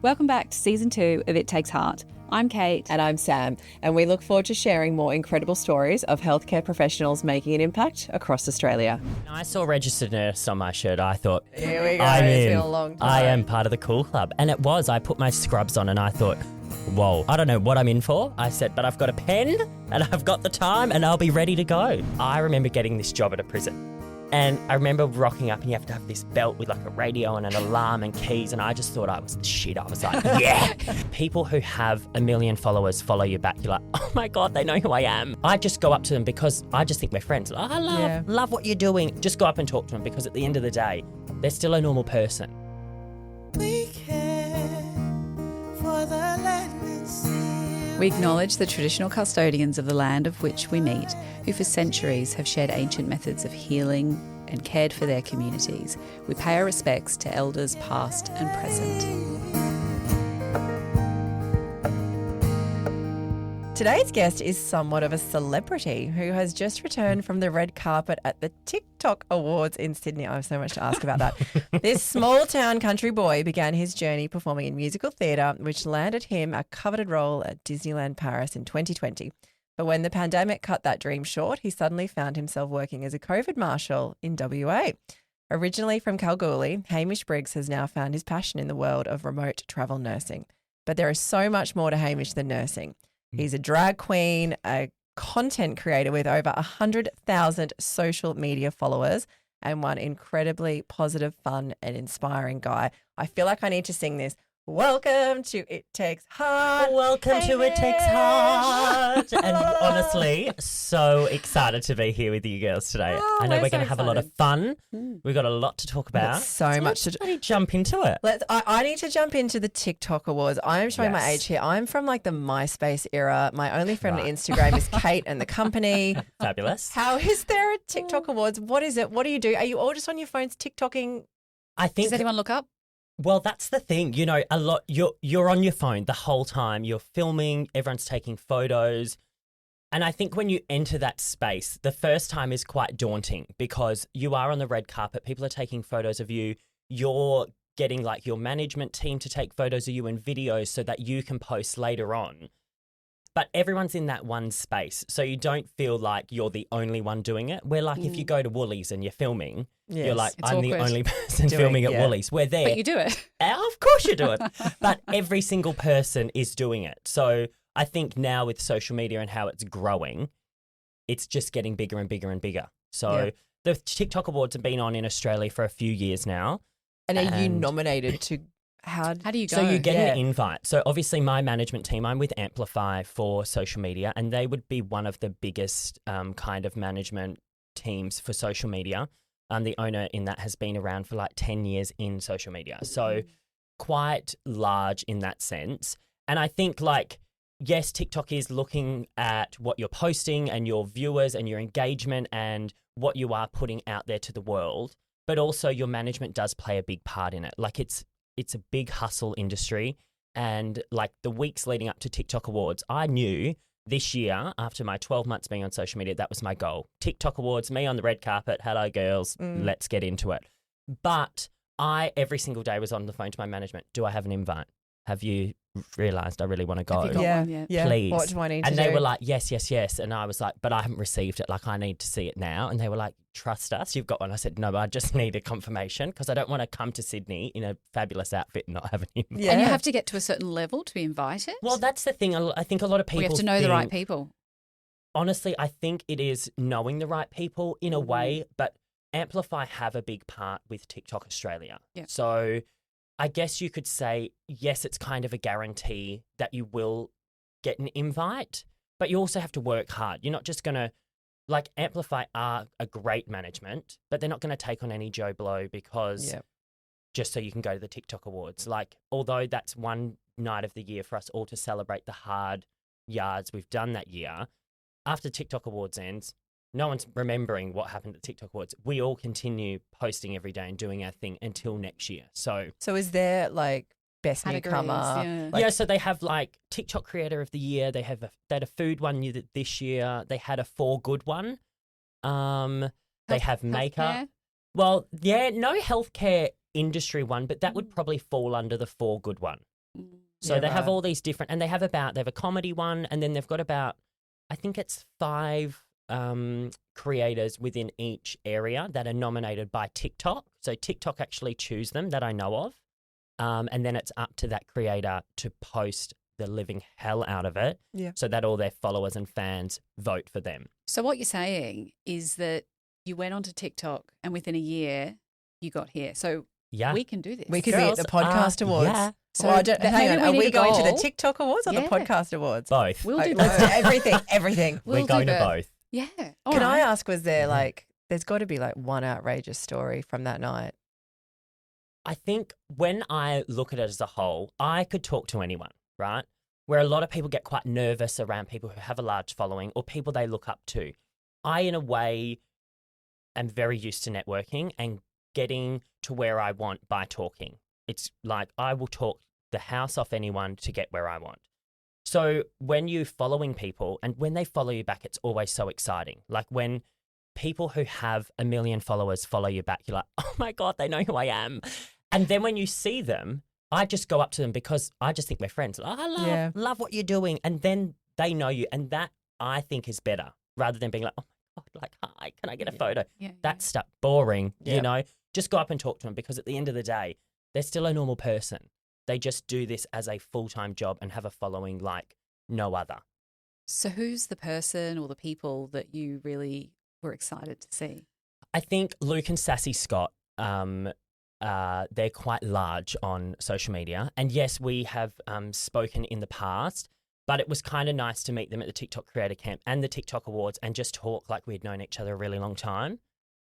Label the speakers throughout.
Speaker 1: Welcome back to Season 2 of It Takes Heart. I'm Kate.
Speaker 2: And I'm Sam, and we look forward to sharing more incredible stories of healthcare professionals making an impact across Australia.
Speaker 3: I saw registered nurse on my shirt. I thought,
Speaker 2: Here we go.
Speaker 3: I'm
Speaker 2: It's
Speaker 3: in.
Speaker 2: been a long time.
Speaker 3: I am part of the cool club. And it was. I put my scrubs on and I thought, whoa, I don't know what I'm in for. I said, but I've got a pen and I've got the time and I'll be ready to go. I remember getting this job at a prison. And I remember rocking up and you have to have this belt with like a radio and an alarm and keys. And I just thought I was the shit. I was like, yeah. People who have 1 million followers follow you back. You're like, oh my God, they know who I am. I just go up to them because I just think we're friends. Like, I love what you're doing. Just go up and talk to them because at the end of the day, they're still a normal person.
Speaker 4: We care for the land and sea.
Speaker 1: We acknowledge the traditional custodians of the land of which we meet, who for centuries have shared ancient methods of healing and cared for their communities. We pay our respects to elders past and present.
Speaker 2: Today's guest is somewhat of a celebrity who has just returned from the red carpet at the TikTok Awards in Sydney. I have so much to ask about that. This small town country boy began his journey performing in musical theatre, which landed him a coveted role at Disneyland Paris in 2020. But when the pandemic cut that dream short, he suddenly found himself working as a COVID marshal in WA. Originally from Kalgoorlie, Hamish Briggs has now found his passion in the world of remote travel nursing. But there is so much more to Hamish than nursing. He's a drag queen, a content creator with over 100,000 social media followers, and one incredibly positive, fun and inspiring guy. I feel like I need to sing this. Welcome to It Takes Heart.
Speaker 3: Welcome to It Takes Heart. And honestly, so excited to be here with you girls today.
Speaker 2: Oh,
Speaker 3: I know
Speaker 2: we're
Speaker 3: we're going
Speaker 2: so
Speaker 3: to have a lot of fun. We've got a lot to talk about.
Speaker 2: There's so much to do.
Speaker 3: Let's jump into it.
Speaker 2: I need to jump into the TikTok awards. I am showing my
Speaker 3: Yes.
Speaker 2: age here. I'm from like the MySpace era. My only friend on
Speaker 3: Right.
Speaker 2: Instagram is Kate and the company.
Speaker 3: Fabulous.
Speaker 2: How is there a TikTok awards? What is it? What do you do? Are you all just on your phones TikToking?
Speaker 3: I think
Speaker 1: Does anyone look up?
Speaker 3: Well, that's the thing. You know, a lot you're on your phone the whole time. You're filming, everyone's taking photos. And I think when you enter that space, the first time is quite daunting because you are on the red carpet. People are taking photos of you. You're getting like your management team to take photos of you and videos so that you can post later on. But everyone's in that one space. So you don't feel like you're the only one doing it. Where like if you go to Woolies and you're filming,
Speaker 2: Yes.
Speaker 3: you're like,
Speaker 1: It's
Speaker 3: I'm the
Speaker 1: awkward.
Speaker 3: only person
Speaker 2: Doing-
Speaker 3: filming at
Speaker 2: yeah.
Speaker 3: Woolies. We're there.
Speaker 1: But you do it.
Speaker 3: Of course you do it. But every single person is doing it. So I think now with social media and how it's growing, it's just getting bigger and bigger and bigger. So
Speaker 2: Yeah.
Speaker 3: the TikTok Awards have been on in Australia for a few years now.
Speaker 2: And are you
Speaker 3: And-
Speaker 2: nominated to how
Speaker 1: How do you go?
Speaker 3: So you get
Speaker 2: Yeah.
Speaker 3: an invite. So obviously my management team, I'm with Amplify for social media, and they would be one of the biggest kind of management teams for social media. The owner in that has been around for like 10 years in social media. So quite large in that sense. And I think like, yes, TikTok is looking at what you're posting and your viewers and your engagement and what you are putting out there to the world, but also your management does play a big part in it. Like it's a big hustle industry. And like the weeks leading up to TikTok Awards, I knew this year, after my 12 months being on social media, that was my goal. TikTok Awards, me on the red carpet. Hello, girls. Let's get into it. But I, every single day, was on the phone to my management. Do I have an invite? Have you realised I really want to go?
Speaker 1: Have you got one yet?
Speaker 2: Yeah.
Speaker 3: Please.
Speaker 2: What do I need to
Speaker 3: And
Speaker 2: do?
Speaker 3: they were like, yes, yes, yes. And I was like, but I haven't received it. Like, I need to see it now. And they were like, trust us. You've got one. I said, no, but I just need a confirmation because I don't want to come to Sydney in a fabulous outfit and not have an invite.
Speaker 2: Yeah.
Speaker 1: And you have to get to a certain level to be invited?
Speaker 3: Well, that's the thing. I think a lot of people
Speaker 1: we have to know the right
Speaker 3: think-
Speaker 1: people.
Speaker 3: Honestly, I think it is knowing the right people in a way, but Amplify have a big part with TikTok Australia.
Speaker 1: Yeah.
Speaker 3: So I guess you could say, yes, it's kind of a guarantee that you will get an invite, but you also have to work hard. You're not just going to, like Amplify are a great management, but they're not going to take on any Joe Blow because
Speaker 2: Yep.
Speaker 3: just so you can go to the TikTok Awards. Like, although that's one night of the year for us all to celebrate the hard yards we've done that year, after TikTok Awards ends, no one's remembering what happened at TikTok Awards. We all continue posting every day and doing our thing until next year. So
Speaker 2: So is there like best
Speaker 1: Categories,
Speaker 2: newcomer?
Speaker 1: yeah.
Speaker 2: Like,
Speaker 3: yeah, so they have like TikTok Creator of the Year. They had a food one this year. They had a for good one. They have makeup.
Speaker 1: Healthcare?
Speaker 3: Well, yeah, no healthcare industry one, but that would probably fall under the for good one. So
Speaker 2: Yeah,
Speaker 3: they have
Speaker 2: right.
Speaker 3: all these different, and they have a comedy one, and then they've got about, I think it's 5 creators within each area that are nominated by TikTok. So TikTok actually choose them that I know of. And then it's up to that creator to post the living hell out of it so that all their followers and fans vote for them.
Speaker 1: So what you're saying is that you went onto TikTok and within a year you got here. So
Speaker 3: Yeah.
Speaker 1: we can do this.
Speaker 2: We could be at the podcast awards.
Speaker 3: Yeah.
Speaker 2: So hang
Speaker 1: maybe
Speaker 2: on,
Speaker 1: we
Speaker 2: are
Speaker 1: need
Speaker 2: we
Speaker 1: a
Speaker 2: going to the
Speaker 1: goal.
Speaker 2: TikTok awards or the
Speaker 1: Yeah.
Speaker 2: podcast awards?
Speaker 3: Both.
Speaker 1: We'll do
Speaker 2: Let's do
Speaker 1: both.
Speaker 2: everything.
Speaker 3: We're
Speaker 1: We'll
Speaker 3: going
Speaker 1: do
Speaker 3: to both.
Speaker 1: Yeah.
Speaker 2: Can
Speaker 1: All
Speaker 2: I
Speaker 1: right.
Speaker 2: ask, was there there's got to be one outrageous story from that night?
Speaker 3: I think when I look at it as a whole, I could talk to anyone, right? Where a lot of people get quite nervous around people who have a large following or people they look up to. I, in a way, am very used to networking and getting to where I want by talking. It's like I will talk the house off anyone to get where I want. So when you're following people and when they follow you back, it's always so exciting. Like when people who have 1 million followers follow you back, you're like, oh my God, they know who I am. And then when you see them, I just go up to them because I just think we're friends. Like, I love what you're doing. And then they know you. And that I think is better rather than being like, oh my God, like, hi, can I get a photo?
Speaker 1: Yeah,
Speaker 3: That's stuff boring,
Speaker 2: Yeah.
Speaker 3: you know. Just go up and talk to them because at the end of the day, they're still a normal person. They just do this as a full-time job and have a following like no other.
Speaker 1: So who's the person or the people that you really were excited to see?
Speaker 3: I think Luke and Sassy Scott, they're quite large on social media. And yes, we have spoken in the past, but it was kind of nice to meet them at the TikTok Creator Camp and the TikTok Awards and just talk like we'd known each other a really long time.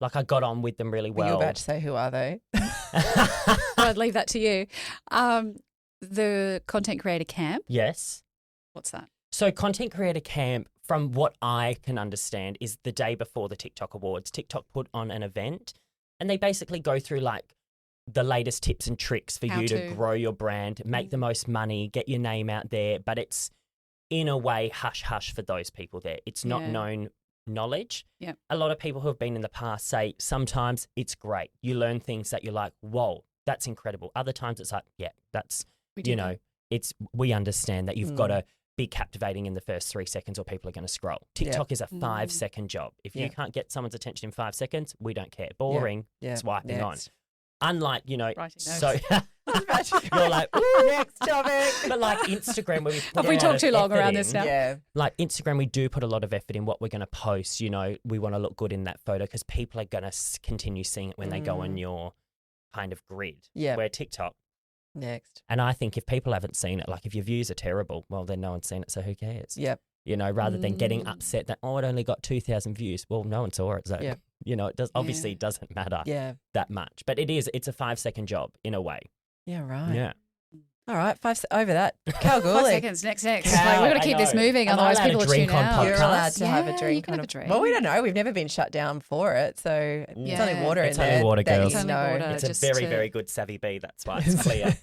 Speaker 3: Like I got on with them really
Speaker 2: Were you
Speaker 3: well.
Speaker 2: about to say who are they?
Speaker 1: I'd leave that to you. The Content Creator Camp,
Speaker 3: Yes.
Speaker 1: what's that?
Speaker 3: So Content Creator Camp, from what I can understand, is the day before the TikTok Awards. TikTok put on an event and they basically go through like the latest tips and tricks for
Speaker 1: How
Speaker 3: you to
Speaker 1: to.
Speaker 3: grow your brand, make the most money, get your name out there. But it's in a way hush-hush for those people there. It's not
Speaker 1: Yeah.
Speaker 3: known knowledge.
Speaker 1: Yep.
Speaker 3: A lot of people who have been in the past say sometimes it's great. You learn things that you're like, whoa, that's incredible. Other times it's like, yeah, that's,
Speaker 1: We do
Speaker 3: you
Speaker 1: that.
Speaker 3: know, we understand that you've got to be captivating in the first 3 seconds or people are going to scroll. TikTok is a 5-second job. If you can't get someone's attention in 5 seconds, we don't care. Boring, swiping on.
Speaker 2: Next.
Speaker 3: Unlike, you know,
Speaker 1: Writing
Speaker 3: so
Speaker 1: notes.
Speaker 3: you're like,
Speaker 2: Next topic.
Speaker 3: but like Instagram where we put
Speaker 1: Have
Speaker 3: a
Speaker 1: we
Speaker 3: lot
Speaker 1: talked
Speaker 3: of
Speaker 1: too long
Speaker 3: effort
Speaker 1: around
Speaker 3: in,
Speaker 1: this now?
Speaker 2: Yeah.
Speaker 3: like Instagram, we do put a lot of effort in what we're going to post. You know, we want to look good in that photo because people are going to continue seeing it when they go on your kind of grid.
Speaker 2: Yeah.
Speaker 3: Where TikTok,
Speaker 2: Next.
Speaker 3: and I think if people haven't seen it, like if your views are terrible, well, then no one's seen it, so who cares?
Speaker 2: Yep.
Speaker 3: You know, rather than getting upset that, oh, it only got 2,000 views. Well, no one saw it. So,
Speaker 2: Yeah.
Speaker 3: you know, it does obviously it doesn't matter
Speaker 2: Yeah.
Speaker 3: that much. But it's a 5-second job in a way.
Speaker 2: Yeah, right.
Speaker 3: Yeah.
Speaker 2: All right, over that.
Speaker 1: 5
Speaker 2: Kalgoorlie.
Speaker 1: seconds. Next.
Speaker 3: Cow,
Speaker 1: Like, we've got to
Speaker 3: I
Speaker 1: keep this
Speaker 3: know.
Speaker 1: moving,
Speaker 3: Am I
Speaker 1: otherwise
Speaker 3: allowed to
Speaker 1: people will
Speaker 3: drink
Speaker 1: tune
Speaker 3: on
Speaker 1: out.
Speaker 2: You're
Speaker 3: podcast?
Speaker 2: allowed to have a
Speaker 1: Yeah,
Speaker 2: drink.
Speaker 1: you can have a drink.
Speaker 2: Well, we don't know. We've never been shut down for it, so it's only water
Speaker 3: It's
Speaker 2: in
Speaker 3: only
Speaker 2: there.
Speaker 3: water,
Speaker 2: that
Speaker 3: girls.
Speaker 2: you
Speaker 1: It's only
Speaker 2: know.
Speaker 1: water.
Speaker 3: It's a
Speaker 1: just
Speaker 3: very,
Speaker 1: to-
Speaker 3: very good Savvy B. That's why it's clear.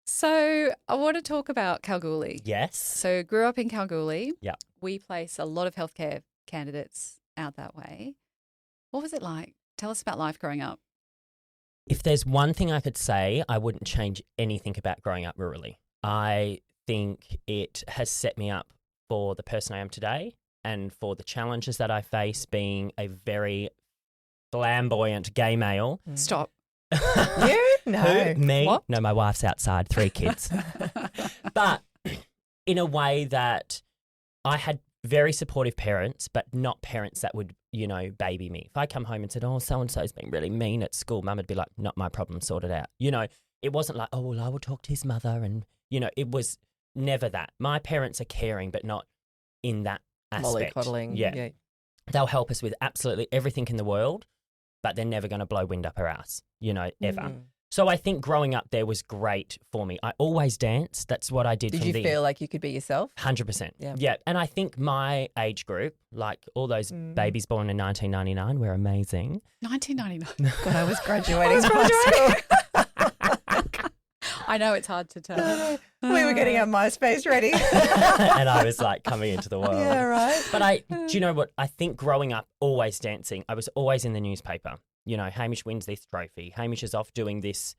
Speaker 1: So I want to talk about Kalgoorlie.
Speaker 3: Yes.
Speaker 1: So grew up in Kalgoorlie.
Speaker 3: Yeah.
Speaker 1: We place a lot of healthcare candidates out that way. What was it like? Tell us about life growing up.
Speaker 3: If there's one thing I could say, I wouldn't change anything about growing up rurally. I think it has set me up for the person I am today and for the challenges that I face being a very flamboyant gay male.
Speaker 1: Stop.
Speaker 2: You? No.
Speaker 3: Who? Me?
Speaker 1: What?
Speaker 3: No, my wife's outside, 3 kids. But in a way that I had very supportive parents, but not parents that would, you know, baby me. If I come home and said, oh, so-and-so's been really mean at school, mum would be like, not my problem, sort it out. You know, it wasn't like, oh, well, I will talk to his mother. And, you know, it was never that. My parents are caring, but not in that aspect.
Speaker 2: Mollycoddling.
Speaker 3: Yeah. They'll help us with absolutely everything in the world, but they're never going to blow wind up our ass, you know, ever.
Speaker 2: Mm.
Speaker 3: So I think growing up there was great for me. I always danced. That's what I did.
Speaker 2: Did
Speaker 3: from
Speaker 2: you
Speaker 3: the
Speaker 2: feel like you could be yourself?
Speaker 3: 100%.
Speaker 2: Yeah.
Speaker 3: Yeah. And I think my age group, like all those babies born in 1999, were amazing.
Speaker 1: 1999.
Speaker 2: God, I was graduating.
Speaker 1: I know it's hard to tell.
Speaker 2: We were getting our MySpace ready.
Speaker 3: And I was like coming into the world.
Speaker 2: Yeah, right.
Speaker 3: But do you know what? I think growing up, always dancing, I was always in the newspaper. You know, Hamish wins this trophy. Hamish is off doing this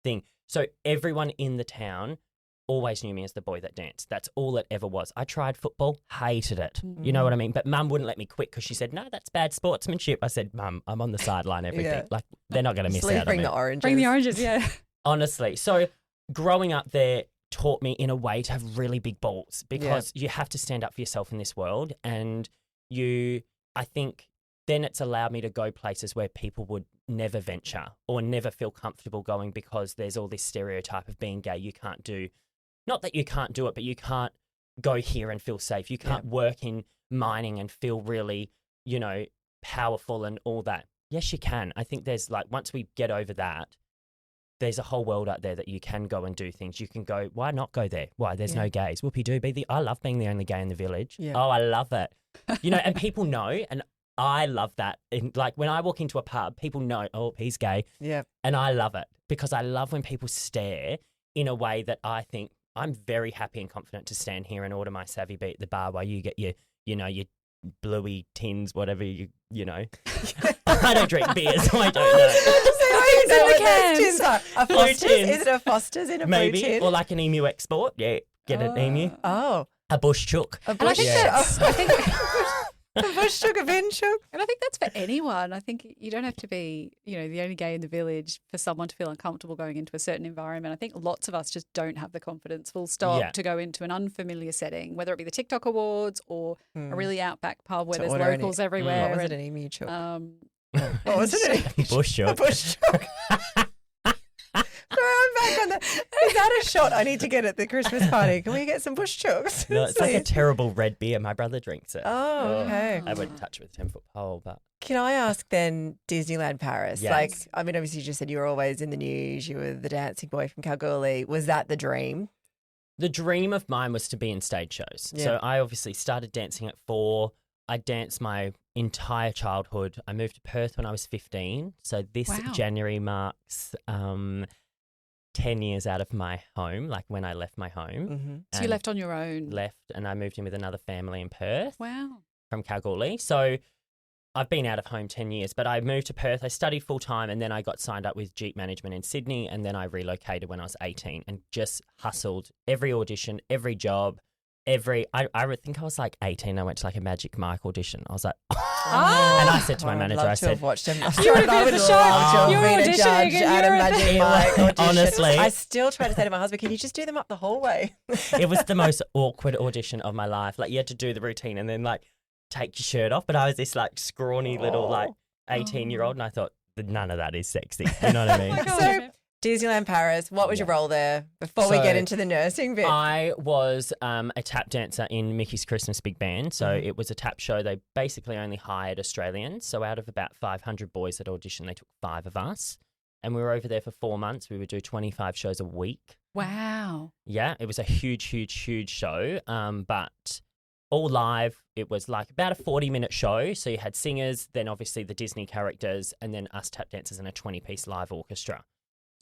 Speaker 3: thing. So everyone in the town always knew me as the boy that danced. That's all it ever was. I tried football, hated it. You know what I mean? But Mum wouldn't let me quit because she said, no, that's bad sportsmanship. I said, Mum, I'm on the sideline, everything.
Speaker 2: Yeah.
Speaker 3: Like, they're not going to miss
Speaker 2: Sleep,
Speaker 3: out on
Speaker 2: bring
Speaker 3: me.
Speaker 2: the oranges.
Speaker 1: Bring the oranges, yeah.
Speaker 3: Honestly. So growing up there taught me in a way to have really big balls because you have to stand up for yourself in this world. And I think then it's allowed me to go places where people would never venture or never feel comfortable going because there's all this stereotype of being gay. You can't do, not that you can't do it, but you can't go here and feel safe. You can't work in mining and feel really, powerful and all that. Yes, you can. I think there's once we get over that, there's a whole world out there that you can go and do things. You can go, why not go there? Why? There's no gays. Whoopie-doo, I love being the only gay in the village. Yeah. Oh, I love it. And people know, and I love that. When I walk into a pub, people know, oh, he's gay. Yeah. And I love it because I love when people stare in a way that I think I'm very happy and confident to stand here and order my savvy beat at the bar while you get your bluey tins, whatever you know. I don't drink beer, so I don't know.
Speaker 2: A Foster's? Is it a Foster's in a blue tin?
Speaker 3: Maybe, or like an emu export. Yeah, get an emu.
Speaker 2: Oh.
Speaker 3: A bush chook.
Speaker 2: A bush chook. I think a bush chook, a bin chook.
Speaker 1: And I think that's for anyone. I think you don't have to be, the only gay in the village for someone to feel uncomfortable going into a certain environment. I think lots of us just don't have the confidence, full stop, to go into an unfamiliar setting, whether it be the TikTok Awards or a really outback pub where there's locals everywhere.
Speaker 2: What was it, an emu chook?
Speaker 1: What was it?
Speaker 3: Bush chook.
Speaker 2: A bush chook. Sorry, I'm back on that. Is that a shot I need to get at the Christmas party? Can we get some bush chooks?
Speaker 3: No, it's like a terrible red beer. My brother drinks it.
Speaker 2: Oh, okay.
Speaker 3: I wouldn't touch it with a 10-foot pole, but.
Speaker 2: Can I ask then, Disneyland Paris?
Speaker 3: Yes.
Speaker 2: Obviously you just said you were always in the news. You were the dancing boy from Kalgoorlie. Was that the dream?
Speaker 3: The dream of mine was to be in stage shows. Yeah. So I obviously started dancing at 4. I danced my entire childhood. I moved to Perth when I was 15. So this January marks 10 years out of my home, like when I left my home.
Speaker 1: Mm-hmm. So you left on your own?
Speaker 3: Left, and I moved in with another family in Perth.
Speaker 1: Wow.
Speaker 3: From Kalgoorlie. So I've been out of home 10 years, but I moved to Perth. I studied full-time, and then I got signed up with Jeep Management in Sydney, and then I relocated when I was 18 and just hustled every audition, every job. I think I was like 18. I went to like a Magic Mike audition. I was like, and I said to my manager, I said,
Speaker 2: watched him.
Speaker 1: You would have been the show. You were auditioning
Speaker 2: at a Magic Mike audition.
Speaker 3: Honestly,
Speaker 2: I still try to say to my husband, can you just do them up the hallway?
Speaker 3: It was the most awkward audition of my life. Like you had to do the routine and then like take your shirt off. But I was this like scrawny little like 18-year-old, and I thought none of that is sexy. You know what I mean?
Speaker 2: So Disneyland Paris, what was your role there before we get into the nursing bit?
Speaker 3: I was a tap dancer in Mickey's Christmas Big Band. So it was a tap show. They basically only hired Australians. So out of about 500 boys that auditioned, they took 5 of us. And we were over there for 4 months. We would do 25 shows a week.
Speaker 1: Wow.
Speaker 3: Yeah, it was a huge, huge, huge show. But all live. It was like about a 40-minute show. So you had singers, then obviously the Disney characters, and then us tap dancers and a 20-piece live orchestra.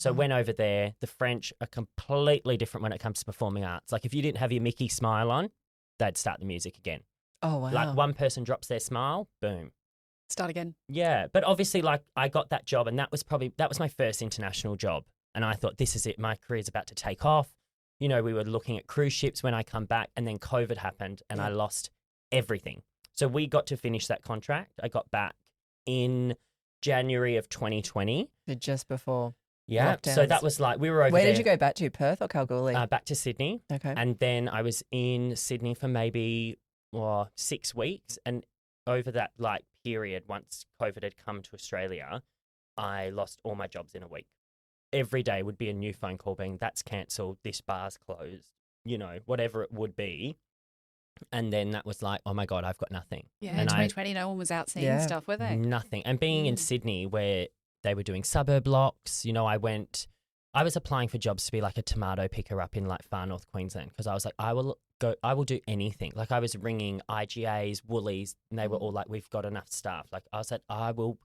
Speaker 3: So went over there. The French are completely different when it comes to performing arts. Like if you didn't have your Mickey smile on, they'd start the music again.
Speaker 2: Oh, wow.
Speaker 3: Like one person drops their smile, boom.
Speaker 1: Start again.
Speaker 3: Yeah. But obviously like I got that job, and that was my first international job. And I thought, this is it. My career's about to take off. We were looking at cruise ships when I come back, and then COVID happened and I lost everything. So we got to finish that contract. I got back in January of 2020.
Speaker 2: Just before.
Speaker 3: Yeah,
Speaker 2: lockdowns.
Speaker 3: So that was like, we were over
Speaker 2: Where
Speaker 3: there.
Speaker 2: Did you go back to, Perth or Kalgoorlie?
Speaker 3: Back to Sydney.
Speaker 2: Okay.
Speaker 3: And then I was in Sydney for maybe 6 weeks. And over that like period, once COVID had come to Australia, I lost all my jobs in a week. Every day would be a new phone call being, that's cancelled, this bar's closed, whatever it would be. And then that was like, oh my God, I've got nothing.
Speaker 1: Yeah, in 2020, no one was out seeing stuff, were they?
Speaker 3: Nothing. And being in Sydney where they were doing suburb blocks. I was applying for jobs to be like a tomato picker up in like far north Queensland because I was like, I will do anything. Like I was ringing IGAs, Woolies, and they were all like, we've got enough staff. Like I was like, I will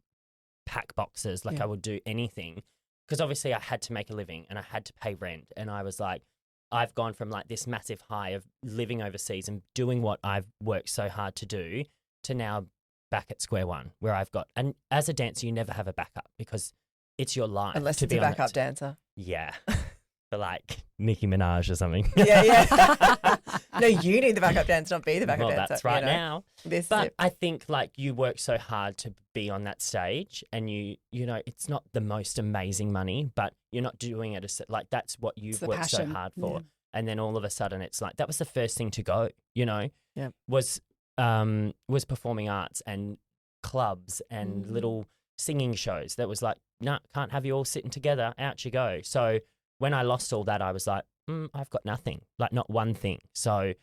Speaker 3: pack boxes. Like I would do anything because obviously I had to make a living and I had to pay rent. And I was like, I've gone from like this massive high of living overseas and doing what I've worked so hard to do to now back at square one where I've got, and as a dancer, you never have a backup because it's your life.
Speaker 2: Unless
Speaker 3: to
Speaker 2: it's
Speaker 3: be
Speaker 2: a backup dancer.
Speaker 3: Yeah. for like Nicki Minaj or something.
Speaker 2: Yeah. No, you need the backup dancer, not be the backup
Speaker 3: Well,
Speaker 2: dancer.
Speaker 3: that's right
Speaker 2: you know?
Speaker 3: now.
Speaker 2: This
Speaker 3: But
Speaker 2: is it.
Speaker 3: I think like you work so hard to be on that stage, and you know it's not the most amazing money, but you're not doing it like that's what you've
Speaker 1: the
Speaker 3: worked so
Speaker 1: passion.
Speaker 3: hard for.
Speaker 1: Yeah.
Speaker 3: And then all of a sudden it's like that was the first thing to go, you know.
Speaker 2: Yeah.
Speaker 3: Was performing arts and clubs and little singing shows. That was like, no, can't have you all sitting together, out you go. So when I lost all that, I was like, I've got nothing, like not one thing. So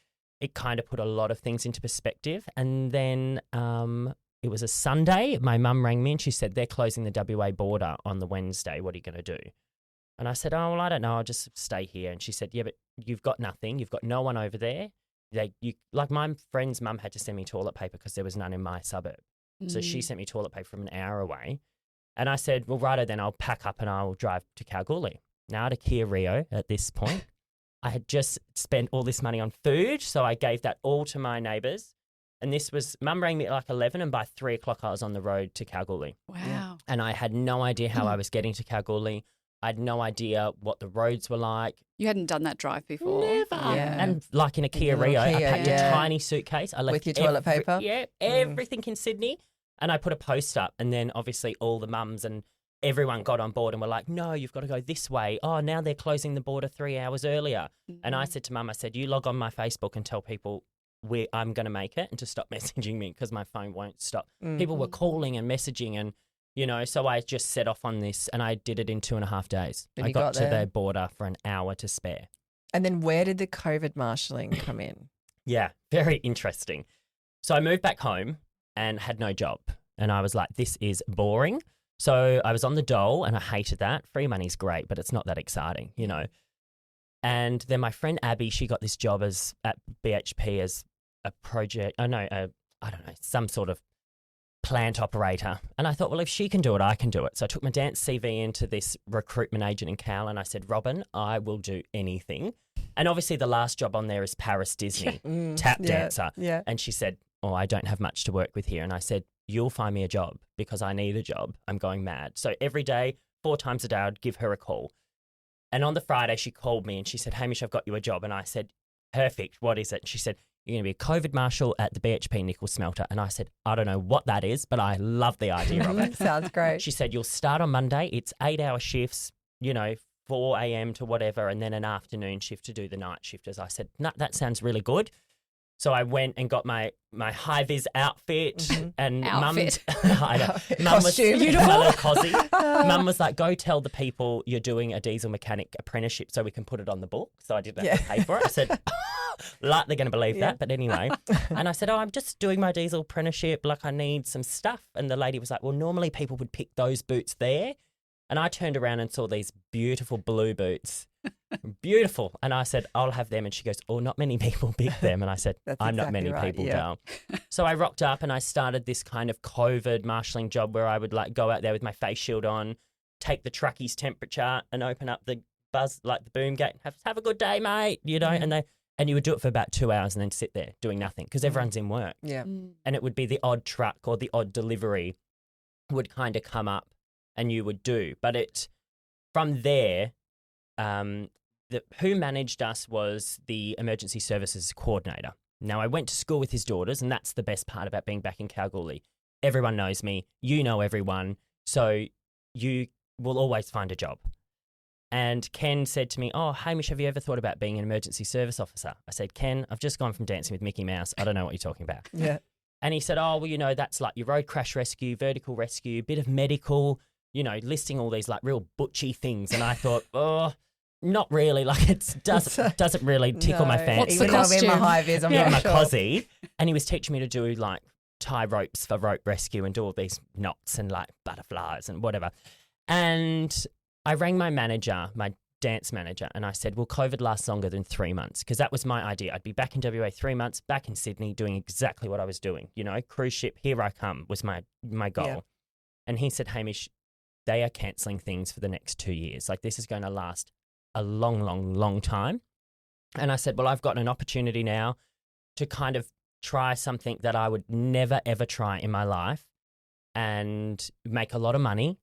Speaker 3: it kind of put a lot of things into perspective. And then it was a Sunday. My mum rang me and she said, they're closing the WA border on the Wednesday. What are you going to do? And I said, oh, well, I don't know. I'll just stay here. And she said, yeah, but you've got nothing. You've got no one over there. Like my friend's mum had to send me toilet paper because there was none in my suburb. So she sent me toilet paper from an hour away. And I said, well, righto, then I'll pack up and I'll drive to Kalgoorlie. Now at a Kia Rio at this point, I had just spent all this money on food. So I gave that all to my neighbours. And this was, Mum rang me at like 11 and by 3 o'clock I was on the road to Kalgoorlie.
Speaker 1: Wow.
Speaker 3: And I had no idea how I was getting to Kalgoorlie. I had no idea what the roads were like.
Speaker 1: You hadn't done that drive before.
Speaker 3: Never.
Speaker 1: Yeah.
Speaker 3: And like in a Kia
Speaker 2: little
Speaker 3: Rio, I
Speaker 2: Kia,
Speaker 3: packed
Speaker 2: yeah.
Speaker 3: a tiny suitcase. I left
Speaker 2: With your toilet paper?
Speaker 3: Yeah, everything in Sydney. And I put a post up, and then obviously all the mums and everyone got on board and were like, no, you've got to go this way. Oh, now they're closing the border 3 hours earlier. And I said to Mum, I said, you log on my Facebook and tell people I'm going to make it and to stop messaging me because my phone won't stop. People were calling and messaging and, you know, so I just set off on this and I did it in 2.5 days.
Speaker 2: And
Speaker 3: I
Speaker 2: you
Speaker 3: got
Speaker 2: got
Speaker 3: to
Speaker 2: there.
Speaker 3: the border for an hour to spare.
Speaker 2: And then where did the COVID marshalling come in?
Speaker 3: Yeah, very interesting. So I moved back home and had no job. And I was like, this is boring. So I was on the dole and I hated that. Free money's great, but it's not that exciting, you know. And then my friend Abby, she got this job at BHP as a project, I don't know, some sort of plant operator. And I thought, well, if she can do it, I can do it. So I took my dance CV into this recruitment agent in Cal and I said, Robin, I will do anything. And obviously the last job on there is Paris Disney, tap dancer.
Speaker 2: Yeah.
Speaker 3: And she said, oh, I don't have much to work with here. And I said, you'll find me a job because I need a job. I'm going mad. So every day, 4 times a day, I'd give her a call. And on the Friday, she called me and she said, Hamish, I've got you a job. And I said, perfect. What is it? And she said, you're going to be a COVID marshal at the BHP nickel smelter. And I said, I don't know what that is, but I love the idea of it.
Speaker 2: Sounds great.
Speaker 3: She said, you'll start on Monday. It's 8-hour shifts, you know, 4 a.m. to whatever, and then an afternoon shift to do the night shifters. I said, no, that sounds really good. So I went and got my high-vis outfit and
Speaker 1: Outfit.
Speaker 3: Mum was
Speaker 2: Costume.
Speaker 3: my little cosy. Mum was like, go tell the people you're doing a diesel mechanic apprenticeship so we can put it on the book. So I didn't have to pay for it. I said, like they're going to believe that. But anyway, and I said, oh, I'm just doing my diesel apprenticeship. Like I need some stuff. And the lady was like, well, normally people would pick those boots there. And I turned around and saw these beautiful blue boots. Beautiful. And I said, I'll have them. And she goes, oh, not many people pick them. And I said,
Speaker 2: That's
Speaker 3: I'm not
Speaker 2: exactly
Speaker 3: many
Speaker 2: right,
Speaker 3: people,
Speaker 2: yeah.
Speaker 3: Dal. So I rocked up and I started this kind of COVID marshalling job where I would like go out there with my face shield on, take the truckie's temperature and open up the buzz, like the boom gate, have a good day, mate, you know, and you would do it for about 2 hours and then sit there doing nothing because everyone's in work.
Speaker 2: Yeah.
Speaker 3: And it would be the odd truck or the odd delivery would kind of come up and you would do. But from there, who managed us was the emergency services coordinator. Now, I went to school with his daughters, and that's the best part about being back in Kalgoorlie. Everyone knows me. You know everyone. So you will always find a job. And Ken said to me, oh, Hamish, have you ever thought about being an emergency service officer? I said, Ken, I've just gone from Dancing with Mickey Mouse. I don't know what you're talking about.
Speaker 2: Yeah.
Speaker 3: And he said, oh, well, you know, that's like your road crash rescue, vertical rescue, bit of medical, you know, listing all these like real butchy things. And I thought, oh, not really. Like it doesn't really tickle my fancy.
Speaker 1: What's the
Speaker 2: Even though I'm in my
Speaker 1: costume?
Speaker 2: high vis, I'm
Speaker 3: Yeah,
Speaker 2: not
Speaker 3: my
Speaker 2: sure.
Speaker 3: cosy. And he was teaching me to do like tie ropes for rope rescue and do all these knots and like butterflies and whatever. And I rang my manager, my dance manager, and I said, will COVID last longer than 3 months? Because that was my idea. I'd be back in WA 3 months, back in Sydney doing exactly what I was doing. You know, cruise ship, here I come was my goal.
Speaker 2: Yeah.
Speaker 3: And he said, Hamish, they are cancelling things for the next 2 years. Like this is going to last a long, long, long time. And I said, well, I've got an opportunity now to kind of try something that I would never, ever try in my life and make a lot of money.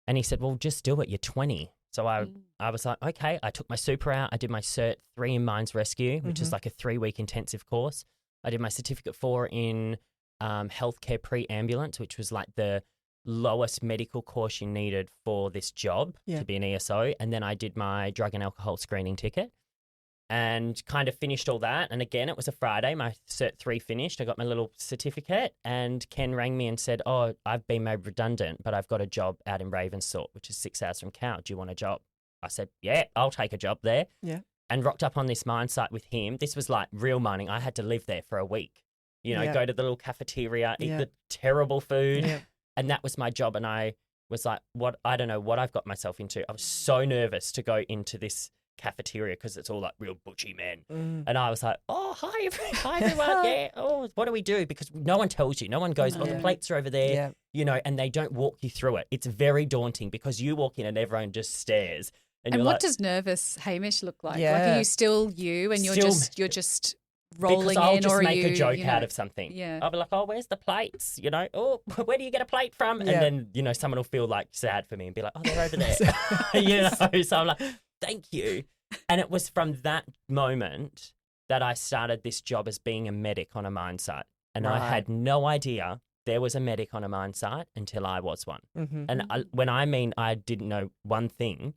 Speaker 3: And he said, well, just do it. You're 20. So I was like, okay, I took my super out. I did my Cert 3 in Mines Rescue, which is like a 3-week intensive course. I did my Certificate 4 in healthcare pre-ambulance, which was like the lowest medical course you needed for this job to be an ESO. And then I did my drug and alcohol screening ticket and kind of finished all that. And again, it was a Friday. My Cert 3 finished. I got my little certificate and Ken rang me and said, oh, I've been made redundant, but I've got a job out in Ravensthorpe, which is 6 hours from Cow. Do you want a job? I said, yeah, I'll take a job there.
Speaker 2: Yeah.
Speaker 3: And rocked up on this mine site with him. This was like real mining. I had to live there for a week, you know, go to the little cafeteria, eat the terrible food. Yeah. And that was my job. And I was like, I don't know what I've got myself into. I was so nervous to go into this cafeteria because it's all like real butchy men. And I was like, oh, hi everyone. Yeah. Oh, what do we do? Because no one tells you. No one goes, oh, the plates are over there, you know, and they don't walk you through it. It's very daunting because you walk in and everyone just stares.
Speaker 1: And what does nervous Hamish look like? Like, are you still you and you're just rolling
Speaker 3: because I'll
Speaker 1: in,
Speaker 3: just
Speaker 1: or
Speaker 3: make
Speaker 1: are
Speaker 3: a joke
Speaker 1: you know,
Speaker 3: out of something.
Speaker 1: Yeah.
Speaker 3: I'll be like, oh, where's the plates? You know, oh, where do you get a plate from? And then, you know, someone will feel like sad for me and be like, oh, they're over there. You know, so I'm like, thank you. And it was from that moment that I started this job as being a medic on a mine site. And I had no idea there was a medic on a mine site until I was one. And when I mean I didn't know one thing,